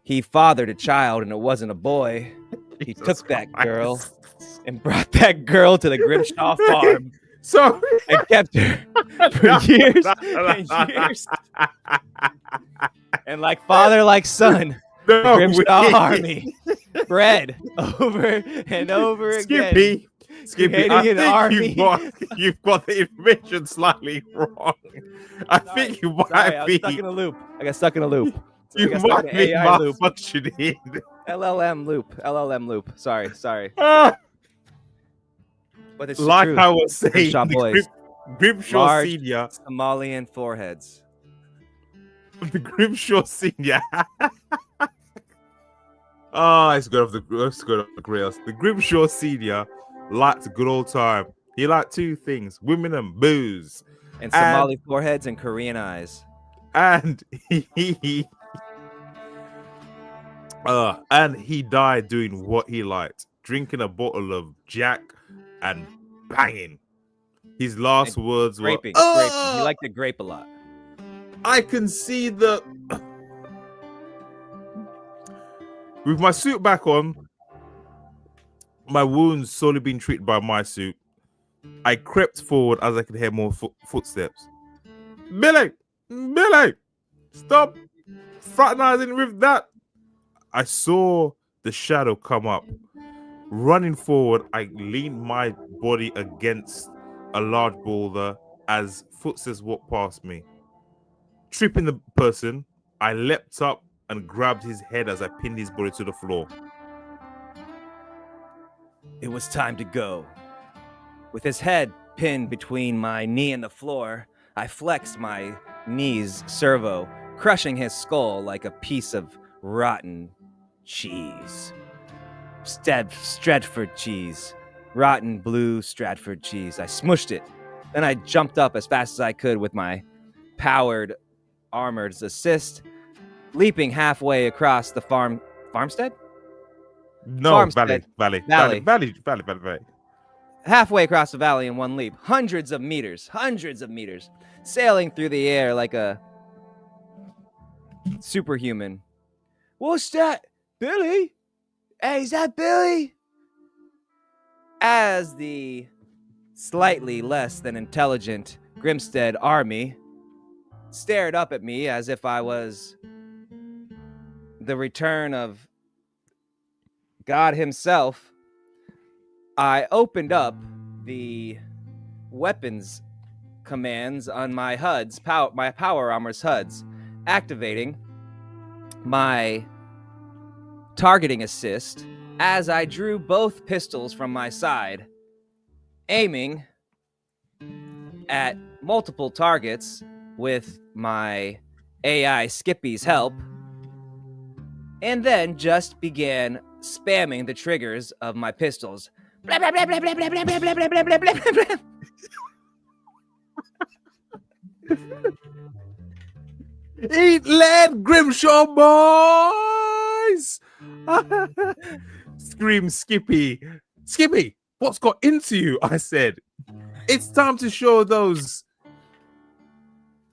S2: he fathered a child and it wasn't a boy, he took that girl and brought that girl to the Grimshaw farm. And kept her for years and years. And like father, like son, the Grimshaw army bred over and over again.
S1: Skippy, I think you've got the information slightly wrong. I think you might be
S2: stuck in a loop. I got stuck in a loop.
S1: You might be malfunctioning.
S2: LLM loop. Sorry. But it's
S1: like
S2: true.
S1: I was saying,
S2: Grimshaw boys.
S1: Grimshaw
S2: Large
S1: Senior,
S2: Somalian foreheads.
S1: The Grimshaw Senior. It's good off the grails. The Grimshaw Senior liked a good old time. He liked 2 things: women and booze,
S2: and Somali foreheads and Korean eyes.
S1: And he died doing what he liked, drinking a bottle of Jack and banging. His last words were
S2: graping. He liked to grape a lot.
S1: I can see the with my suit back on, my wounds slowly being treated by my suit. I crept forward as I could hear more footsteps. Billy, stop fraternizing with that. I saw the shadow come up. Running forward, I leaned my body against a large boulder as footsteps walked past me. Tripping the person, I leapt up and grabbed his head as I pinned his body to the floor.
S2: It was time to go. With his head pinned between my knee and the floor, I flexed my knee's servo, crushing his skull like a piece of rotten cheese. Stratford cheese. Rotten blue Stratford cheese. I smushed it. Then I jumped up as fast as I could with my powered armored assist, leaping halfway across the farmstead?
S1: No,
S2: farmstead.
S1: Valley.
S2: Halfway across the valley in one leap. Hundreds of meters, sailing through the air like a superhuman. What's that? Billy? Hey, is that Billy? As the slightly less than intelligent Grimstead army stared up at me as if I was the return of God himself, I opened up the weapons commands on my HUDs, my power armor's HUDs, activating my targeting assist as I drew both pistols from my side, aiming at multiple targets with my AI Skippy's help, and then just began spamming the triggers of my pistols. Blah, blah, blah, blah, blah, blah, blah, blah, blah, blah, blah, blah, blah, blah.
S1: Eat lead, Grimshaw boys! Scream Skippy. Skippy, what's got into you? I said. It's time to show those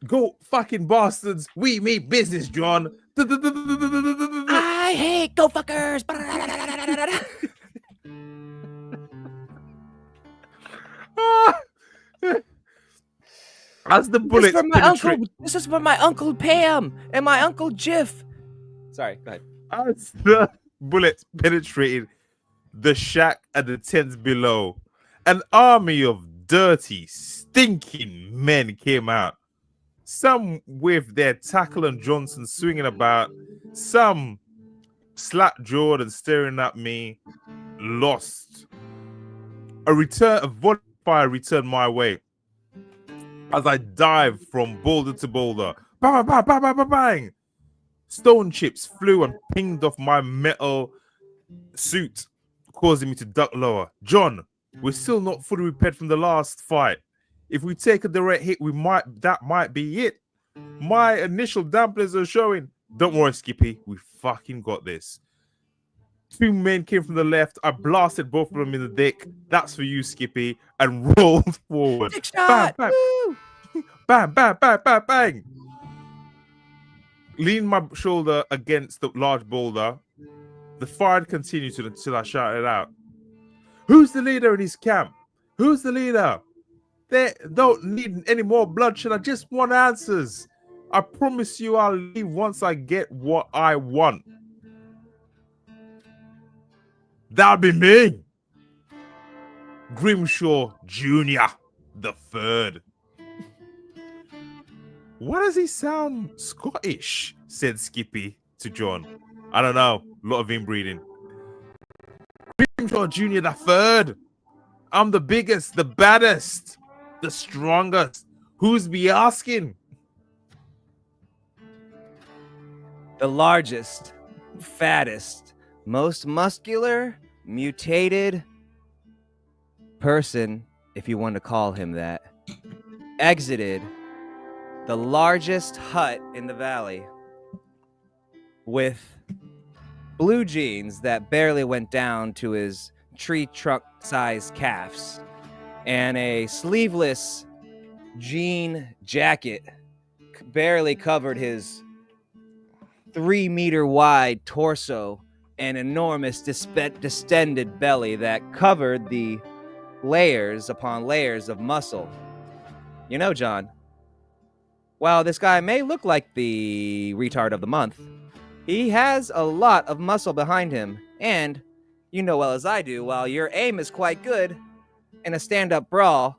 S1: go fucking bastards we mean business, John.
S2: I hate go fuckers.
S1: As the bullets penetrate,
S2: this is for my Uncle Pam and my Uncle Jiff. Sorry, go ahead.
S1: As the bullets penetrated the shack and the tents below, an army of dirty, stinking men came out. Some with their tackle and Johnson swinging about, some slack-jawed and staring at me, lost. A volley fire returned my way as I dived from boulder to boulder. Bang, bang, bang, bang, bang, bang. Stone chips flew and pinged off my metal suit, causing me to duck lower. John, we're still not fully repaired from the last fight. If we take a direct hit, that might be it. My initial dampeners are showing. Don't worry, Skippy. We fucking got this. 2 men came from the left. I blasted both of them in the dick. That's for you, Skippy. And rolled forward.
S2: Dick shot.
S1: Bang, bang. Bang, bang, bang, bang, bang. Leaned my shoulder against the large boulder. The fire continued until I shouted out, "Who's the leader in his camp? Who's the leader? They don't need any more bloodshed. I just want answers. I promise you I'll leave once I get what I want." That'll be me. Grimshaw Jr. the Third. Why does he sound Scottish? Said Skippy to John. I don't know. A lot of inbreeding. Grimshaw Jr. the Third. I'm the biggest, the baddest, the strongest. Who's be asking?
S2: The largest, fattest, most muscular, mutated person, if you want to call him that, exited the largest hut in the valley with blue jeans that barely went down to his tree trunk sized calves and a sleeveless jean jacket barely covered his 3-meter wide torso and enormous distended belly that covered the layers upon layers of muscle. You know, John, while this guy may look like the retard of the month, he has a lot of muscle behind him, and you know well as I do, while your aim is quite good in a stand-up brawl,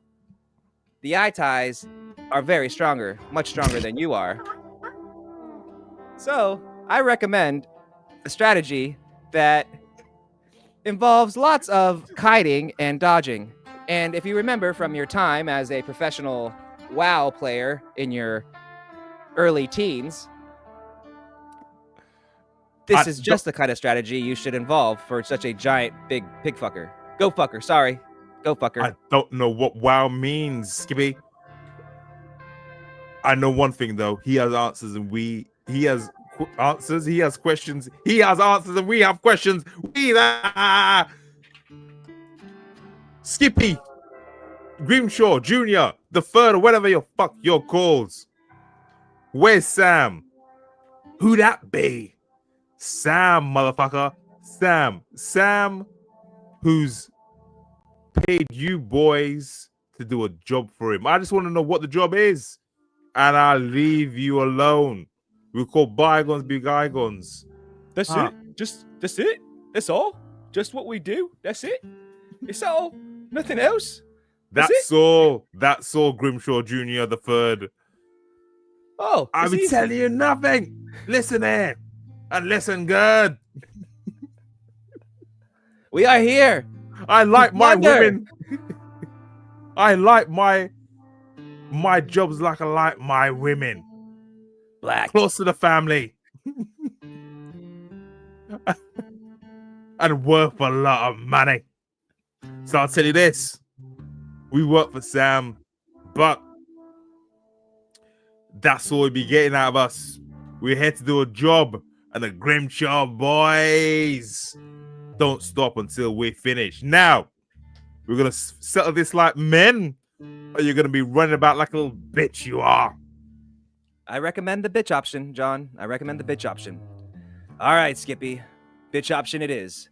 S2: the eye ties are very stronger, much stronger than you are. So, I recommend a strategy that involves lots of kiting and dodging. And if you remember from your time as a professional WoW player in your early teens, this is just the kind of strategy you should involve for such a giant, big pig fucker. Go fucker, sorry. Go fucker.
S1: I don't know what WoW means, Skippy. I know one thing, though. He has answers and he has answers. He has questions. He has answers and we have questions. Skippy Grimshaw Jr. the Third, or whatever your fuck your calls. Where's Sam? Who that be? Sam, motherfucker. Sam, who's paid you boys to do a job for him. I just want to know what the job is, and I'll leave you alone. We call bygones be bygones.
S2: That's it. That's it. That's all. Just what we do. That's it. It's all. Nothing else.
S1: That's all. That's all, Grimshaw Jr. the Third.
S2: Oh,
S1: I'll be telling you nothing. Listen in. And listen good.
S2: We are here.
S1: I like my women. I like my jobs like I like my women.
S2: Black.
S1: Close to the family. And worth a lot of money. So I'll tell you this. We work for Sam, but that's all we be getting out of us. We're here to do a job. And the Grimshaw boys don't stop until we finish. Now, we're going to settle this like men, or you're going to be running about like a little bitch you are.
S2: I recommend the bitch option, John. I recommend the bitch option. All right, Skippy. Bitch option it is.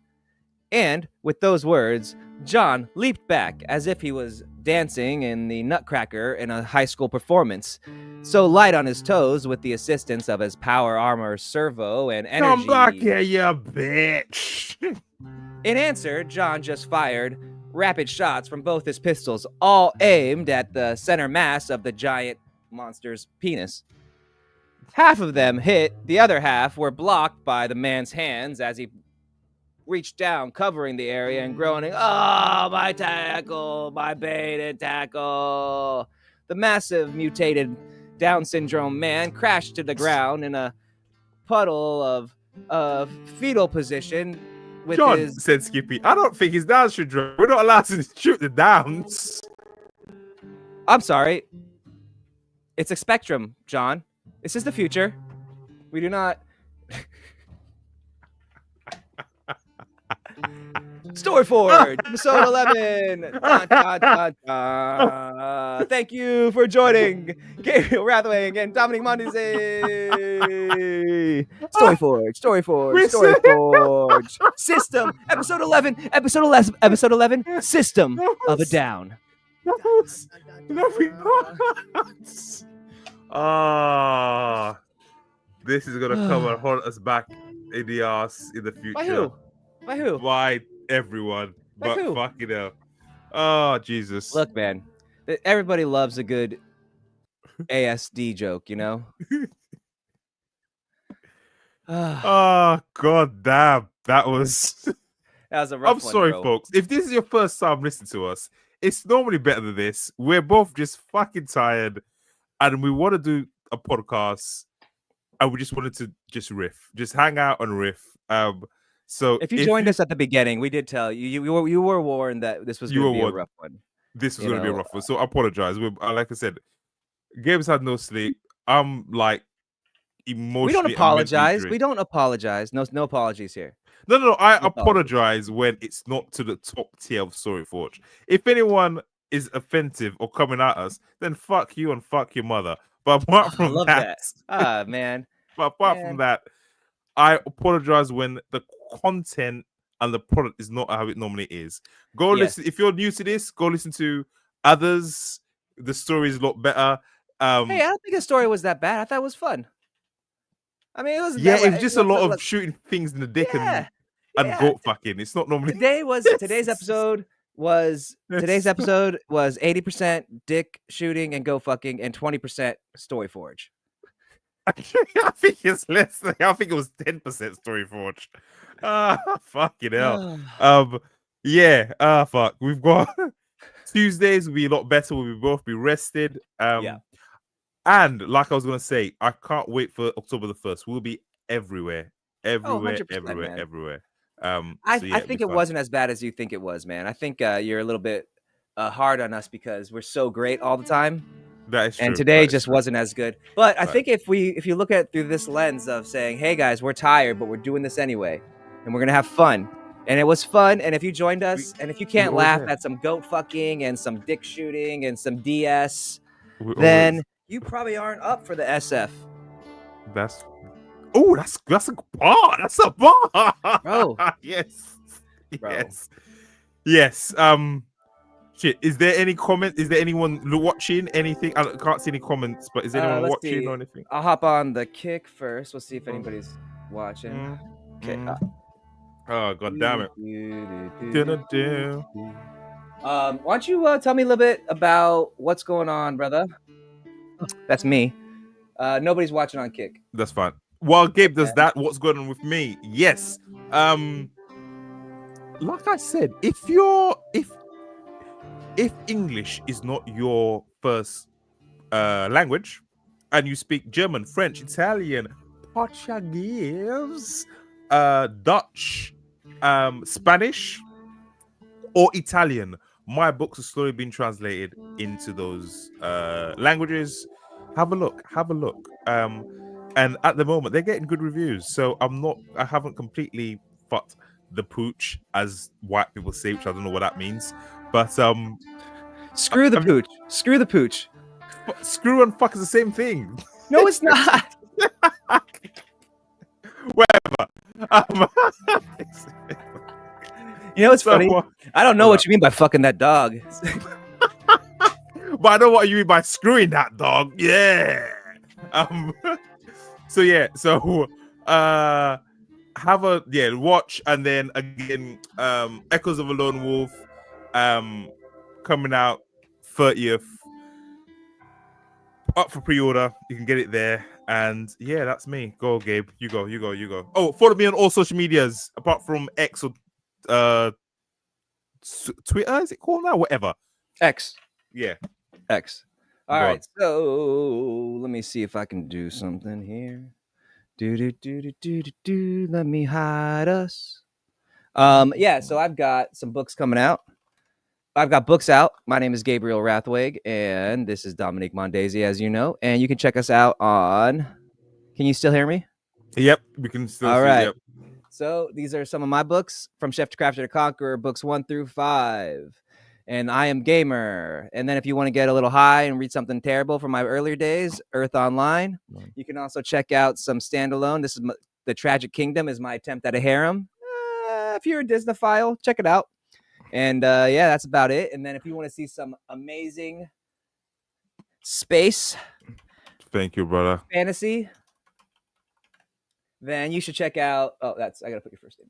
S2: And with those words, John leaped back as if he was dancing in the Nutcracker in a high school performance. So light on his toes with the assistance of his power armor servo and energy.
S1: Come back here, you bitch.
S2: In answer, John just fired rapid shots from both his pistols, all aimed at the center mass of the giant monster's penis. Half of them hit, the other half were blocked by the man's hands as he reached down, covering the area and groaning, "Oh, my tackle, my baited tackle." The massive mutated Down syndrome man crashed to the ground in a puddle of fetal position. With
S1: John, said Skippy, I don't think his Downs should drop. We're not allowed to shoot the Downs.
S2: I'm sorry. It's a spectrum, John. This is the future. We do not... StoryForge, episode 11. Dun, dun, dun, dun. Thank you for joining Gabriel, Rathweg, and Dominique Mondesir. StoryForge. System, episode 11, System of a Down.
S1: This is gonna come and hold us back in the ass in the future.
S2: By who? By who?
S1: By everyone.
S2: By
S1: but
S2: who?
S1: Fucking hell. Oh, Jesus.
S2: Look, man, everybody loves a good ASD joke, you know?
S1: Oh, god damn. That was
S2: a rough
S1: I'm sorry,
S2: bro.
S1: folks. If this is your first time listening to us, it's normally better than this. We're both just fucking tired and we want to do a podcast and we just wanted to just riff. Just hang out and riff. So
S2: if you joined us at the beginning, we did tell you you were warned that this was going to be a rough one.
S1: This was going to be a rough one. So I apologize. Like I said, Gabe's had no sleep. I'm like emotionally.
S2: We don't apologize. We don't apologize. No apologies here.
S1: No. I apologize when it's not to the top tier of StoryForge. If anyone is offensive or coming at us, then fuck you and fuck your mother. But apart from that,
S2: man.
S1: But apart from that, I apologize when the content and the product is not how it normally is. Go listen. If you're new to this, go listen to others. The story is a lot better.
S2: Hey, I don't think the story was that bad. I thought it was fun. I mean, it was.
S1: Yeah, it was just a lot of shooting things in the dick and goat fucking. It's not normally.
S2: Today's episode was 80% dick shooting and go fucking and 20% StoryForge.
S1: I think it's less. I think it was 10% StoryForge. Fucking hell. Fuck. We've got Tuesdays will be a lot better. We'll both be rested. And like I was gonna say, I can't wait for October the 1st. We'll be everywhere. I
S2: think it wasn't as bad as you think it was, man. I think you're a little bit hard on us because we're so great all the time.
S1: That is true.
S2: And today just wasn't as good. But I think if you look at it through this lens of saying, hey guys, we're tired, but we're doing this anyway, and we're gonna have fun. And it was fun. And if you joined us, and if you can't laugh at some goat fucking and some dick shooting and some DS, then you probably aren't up for the SF.
S1: That's a bar. That's a bar.
S2: Bro.
S1: Yes. Shit. Is there any comment? Is there anyone watching anything? I can't see any comments, but is anyone watching or anything?
S2: I'll hop on the Kick first. We'll see if anybody's watching. Okay.
S1: Oh, god damn it.
S2: Why don't you tell me a little bit about what's going on, brother? That's me. Nobody's watching on Kick.
S1: That's fine. While Gabe does that, what's going on with me? Yes. Like I said, if English is not your first language, and you speak German, French, Italian, Portuguese, Dutch, Spanish, or Italian, my books are slowly being translated into those languages. Have a look. And at the moment, they're getting good reviews. So I haven't completely fucked the pooch, as white people say, which I don't know what that means. But
S2: screw the pooch.
S1: Screw and fuck is the same thing.
S2: No, it's not.
S1: Whatever.
S2: You know what's funny? I don't know what you mean by fucking that dog.
S1: But I know what you mean by screwing that dog. Yeah. So yeah. So have a watch, and then again, Echoes of a Lone Wolf, coming out 30th. Up for pre-order. You can get it there. And yeah, that's me. Go, Gabe. You go. Oh, follow me on all social medias apart from X or Twitter. Is it called now? Whatever.
S2: X.
S1: Yeah.
S2: X. All right. So let me see if I can do something here. Let me hide us. Yeah. So I've got some books coming out. I've got books out. My name is Gabriel Rathweg, and this is Dominique Mondesir, as you know. And you can check us out on. Can you still hear me?
S1: Yep, we can still.
S2: All
S1: see,
S2: right.
S1: Yep.
S2: So these are some of my books, From Chef to Crafter to Conqueror, books 1 through 5. And I Am Gamer. And then if you want to get a little high and read something terrible from my earlier days, Earth Online. You can also check out some standalone. This is The Tragic Kingdom is my attempt at a harem. If you're a Disneyphile, check it out. And yeah, that's about it. And then if you want to see some amazing space,
S1: thank you, brother,
S2: fantasy, then you should check out. Oh, I gotta put your first name.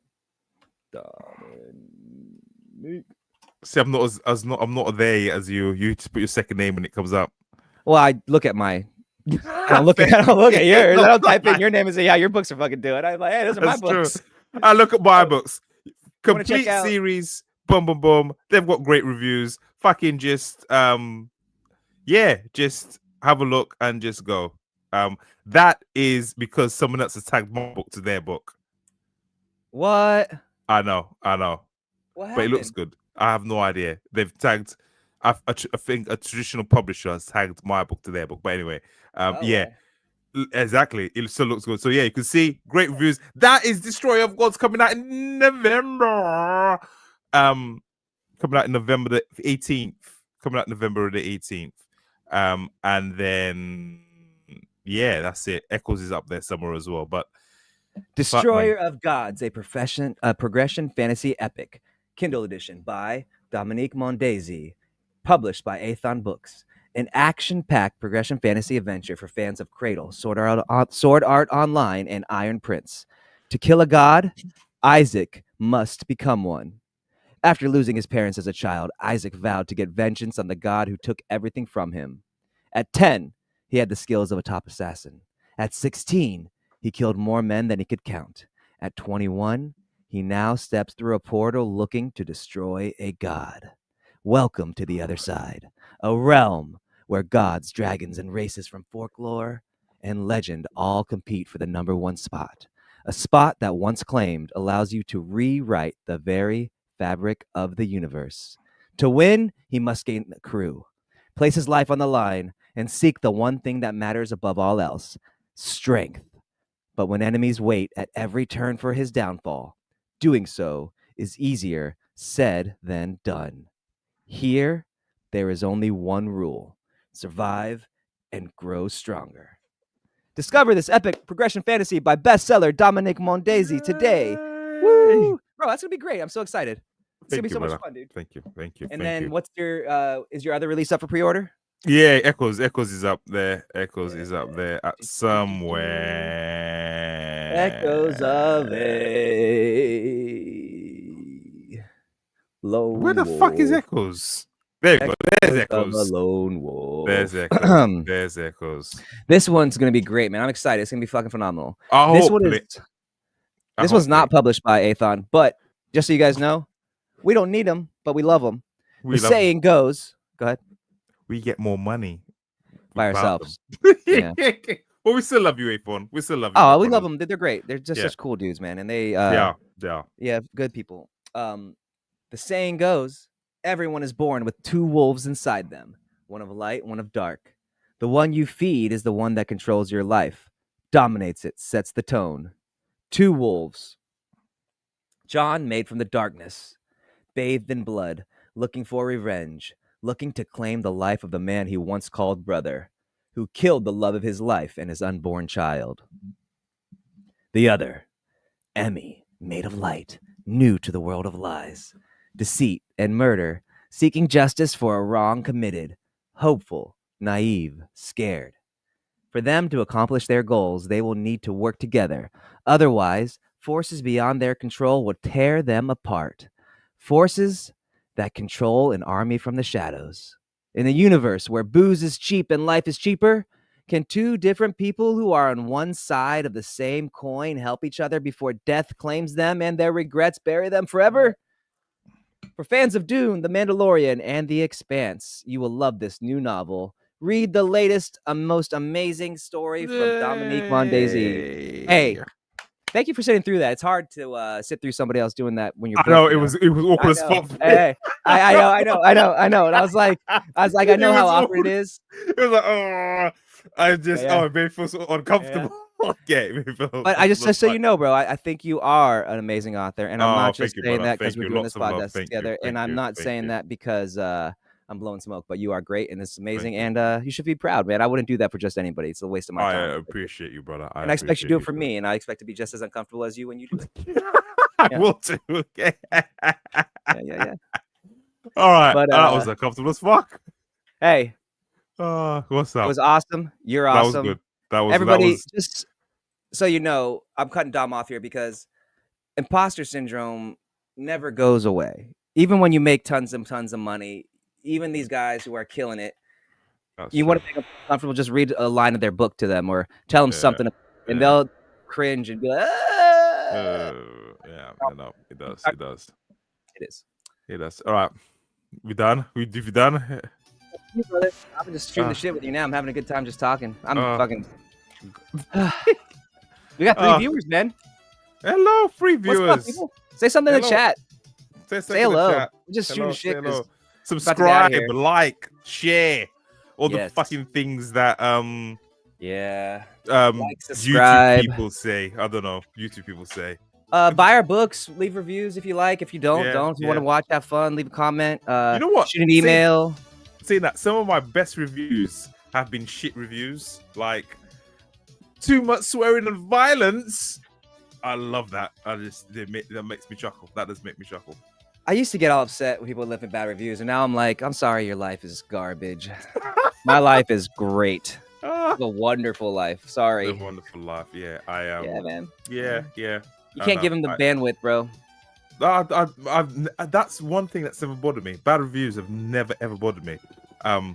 S2: Dominique.
S1: See, I'm not there yet as you. You just put your second name when it comes up.
S2: Well, I look at my. I don't look at yours. I don't type in your name and say, "Yeah, your books are fucking doing." I'm like, "Hey, those are my books."
S1: True. I look at my books. Complete series. Boom, boom, boom. They've got great reviews. Fucking just just have a look and just go. That is because someone else has tagged my book to their book.
S2: What?
S1: I know.
S2: What happened?
S1: But it looks good. I have no idea. They've tagged. I think a traditional publisher has tagged my book to their book. But anyway, exactly. It still looks good. So yeah, you can see great reviews. That is Destroyer of Gods coming out in November. Coming out in November the 18th. And then that's it. Echoes is up there somewhere as well. But
S2: Destroyer of Gods, a progression fantasy epic, Kindle edition by Dominique Mondesir, published by Athon Books. An action-packed progression fantasy adventure for fans of Cradle, Sword Art Online, and Iron Prince. To kill a god, Isaac must become one. After losing his parents as a child, Isaac vowed to get vengeance on the god who took everything from him. At 10, he had the skills of a top assassin. At 16, he killed more men than he could count. At 21, he now steps through a portal looking to destroy a god. Welcome to the other side, a realm where gods, dragons, and races from folklore and legend all compete for the number one spot. A spot that once claimed allows you to rewrite the very fabric of the universe. To win, he must gain a crew, place his life on the line, and seek the one thing that matters above all else, strength. But when enemies wait at every turn for his downfall, doing so is easier said than done. Here, there is only one rule: survive and grow stronger. Discover this epic progression fantasy by bestseller Dominique Mondesir today. Woo! Bro, that's gonna be great. I'm so excited. It's gonna be so much fun, dude.
S1: Thank you.
S2: And then what's your is your other release up for pre-order?
S1: Yeah, Echoes is up there. Echoes is up there at somewhere.
S2: Echoes of a lone
S1: Where the fuck is Echoes? There you go. There's Echoes.
S2: Of a lone wolf.
S1: There's Echoes. There's Echoes.
S2: This one's gonna be great, man. I'm excited. It's gonna be fucking phenomenal.
S1: This
S2: one's not published by Athon, but just so you guys know, we don't need them, but we love them. The saying goes, go ahead.
S1: We get more money
S2: by ourselves.
S1: Yeah. Well, we still love you, Athon. We still love you.
S2: Oh, we love them. They're great. They're just such cool dudes, man. And they
S1: yeah,
S2: good people. The saying goes, everyone is born with two wolves inside them, one of light, one of dark. The one you feed is the one that controls your life, dominates it, sets the tone. Two wolves. John, made from the darkness, bathed in blood, looking for revenge, looking to claim the life of the man he once called brother, who killed the love of his life and his unborn child. The other, Emmy, made of light, new to the world of lies, deceit, and murder, seeking justice for a wrong committed, hopeful, naive, scared. For them to accomplish their goals, they will need to work together. Otherwise, forces beyond their control will tear them apart. Forces that control an army from the shadows. In a universe where booze is cheap and life is cheaper, can two different people who are on one side of the same coin help each other before death claims them and their regrets bury them forever? For fans of Dune, The Mandalorian, and The Expanse, you will love this new novel. Read the latest, most amazing story from Dominique Mondesir. Hey, thank you for sitting through that. It's hard to sit through somebody else doing that when you're.
S1: I know it was awkward as fuck.
S2: Hey, I know. And I was like, I know how awkward it is.
S1: It was like, oh, it made me feel so uncomfortable. Yeah.
S2: But just so you know, bro, I think you are an amazing author, and I'm not just saying that because we're doing this podcast together, and I'm not saying that because I'm blowing smoke, but you are great and it's amazing, and you should be proud, man. I wouldn't do that for just anybody. It's a waste of my time.
S1: I appreciate you, brother.
S2: And I expect you to do it for me, and I expect to be just as uncomfortable as you when you do it.
S1: I will too. Okay.
S2: Yeah.
S1: All right, but that was uncomfortable as fuck.
S2: Hey,
S1: what's up?
S2: It was awesome. You're awesome.
S1: That was good.
S2: Everybody, just so you know, I'm cutting Dom off here because imposter syndrome never goes away. Even when you make tons and tons of money, even these guys who are killing it, you want to make them comfortable, just read a line of their book to them or tell them something, and they'll cringe and be like,
S1: no, it does.
S2: It is.
S1: All right. We done? We done?
S2: You, brother. I'm just shooting the shit with you now. I'm having a good time just talking. I'm fucking. We got 3 viewers, man.
S1: Hello, 3 viewers.
S2: What's up, people? Say something in the chat. Say hello. We're just shooting shit.
S1: Subscribe, like, share, all the fucking things that
S2: like,
S1: subscribe. YouTube people say. I don't know. YouTube people say.
S2: Buy our books, leave reviews if you like. If you don't. If you want to watch, have fun, leave a comment.
S1: You know what?
S2: Shoot an email.
S1: Saying that some of my best reviews have been shit reviews, like too much swearing and violence. I love that. That makes me chuckle. That does make me chuckle.
S2: I used to get all upset when people leaving bad reviews, and now I'm like, I'm sorry, your life is garbage. My life is great. It's a wonderful life. Sorry.
S1: It's a wonderful life. Yeah, I am.
S2: Yeah, man.
S1: Yeah.
S2: You can't give him the bandwidth, bro.
S1: That's one thing that's never bothered me. Bad reviews have never ever bothered me. I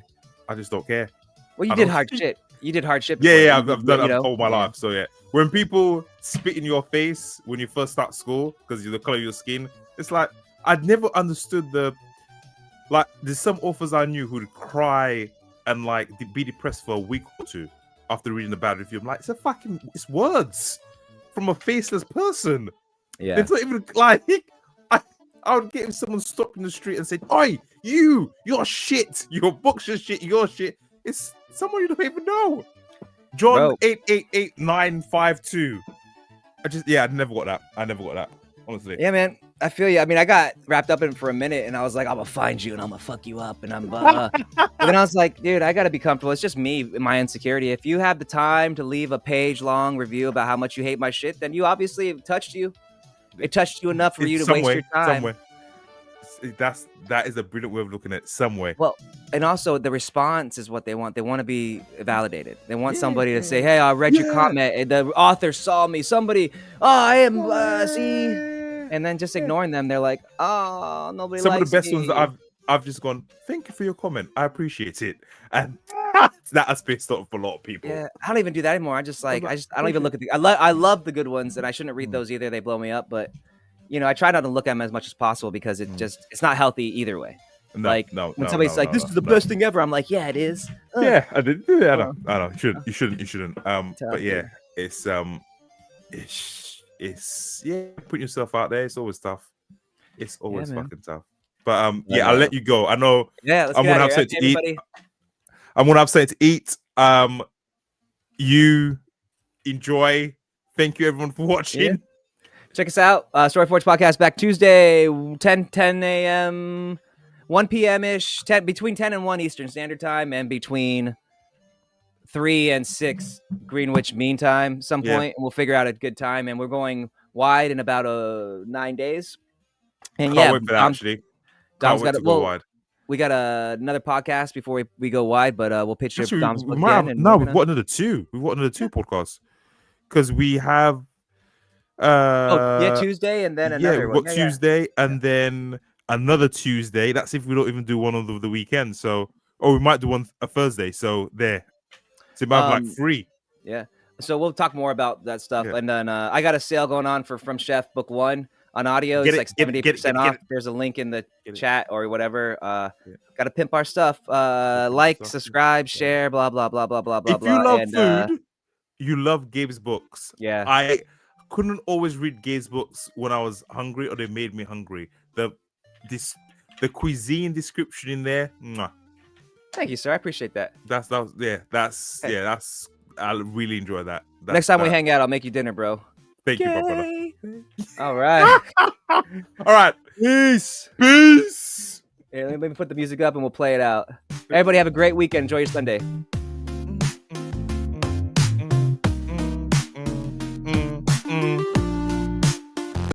S1: just don't care.
S2: Well, you did hard shit. You did hard shit.
S1: Yeah, I've done it all my life. So yeah, when people spit in your face when you first start school because you're the color of your skin, it's like I'd never understood there's some authors I knew who'd cry and like be depressed for a week or two after reading a bad review. I'm like, it's words from a faceless person.
S2: Yeah,
S1: it's not even like I would get someone stopped in the street and say, "Oi, you're shit. Your book's just shit. You're shit." It's someone you don't even know. John 888952. I never got that. Honestly.
S2: Yeah, man. I feel you. I mean, I got wrapped up in it for a minute, and I was like, "I'm gonna find you, and I'm gonna fuck you up," and I'm. But then I was like, "Dude, I gotta be comfortable. It's just me and my insecurity. If you have the time to leave a page-long review about how much you hate my shit, then you obviously it touched you. It touched you enough for you to waste your time."
S1: Somewhere. That is a brilliant way of looking at it. Somewhere.
S2: Well, and also the response is what they want. They want to be validated. They want somebody to say, "Hey, I read your comment. And the author saw me. Somebody, I am see." And then just ignoring them, they're like, "Oh, nobody."
S1: Some
S2: likes
S1: of the best
S2: me.
S1: ones that I've just gone. Thank you for your comment. I appreciate it, and that has pissed off a lot of people.
S2: Yeah, I don't even do that anymore. I don't even look at the. I love the good ones, and I shouldn't read those either. They blow me up, but. I try not to look at them as much as possible because it's not healthy either way. When somebody's like, "This is the best thing ever," I'm like, "Yeah, it is."
S1: Yeah, I did. Yeah, I know. You shouldn't. But yeah, it's putting yourself out there. It's always tough. It's always fucking tough. But I'll let you go. I know.
S2: Yeah,
S1: I'm gonna have something to eat. I'm gonna have something to eat. You enjoy. Thank you everyone for watching.
S2: Yeah. Check us out. StoryForge podcast back Tuesday, 10 a.m., 1 p.m. ish, between 10 and 1 Eastern Standard Time, and between 3 and 6 Greenwich Mean Time some point, and we'll figure out a good time. And we're going wide in about 9 days. And
S1: Can't wait for that, actually.
S2: Dom's got to go wide. We got another podcast before we go wide, but we'll pitch your Dom's book again.
S1: We've got another 2. We've got another 2 podcasts because we have.
S2: Tuesday and then another
S1: one. Tuesday and then another Tuesday. That's if we don't even do one of the weekend. So, we might do one a Thursday. So there. So we might have like 3.
S2: Yeah. So we'll talk more about that stuff. And then I got a sale going on for From Chef Book 1 on audio. It's like 70% off. There's a link in the chat or whatever. Got to pimp our stuff. Like, subscribe, share, blah, blah, blah, blah, blah, blah,
S1: blah. If you love food, you love Gabe's books.
S2: Yeah.
S1: I couldn't always read Gabe's books when I was hungry or they made me hungry. The cuisine description in there. Mwah.
S2: Thank you, sir. I appreciate that.
S1: I really enjoy that.
S2: Next time we hang out, I'll make you dinner, bro.
S1: Thank you, my brother.
S2: All right.
S1: All right.
S2: Peace.
S1: Peace.
S2: Here, let me put the music up and we'll play it out. Everybody have a great weekend. Enjoy your Sunday.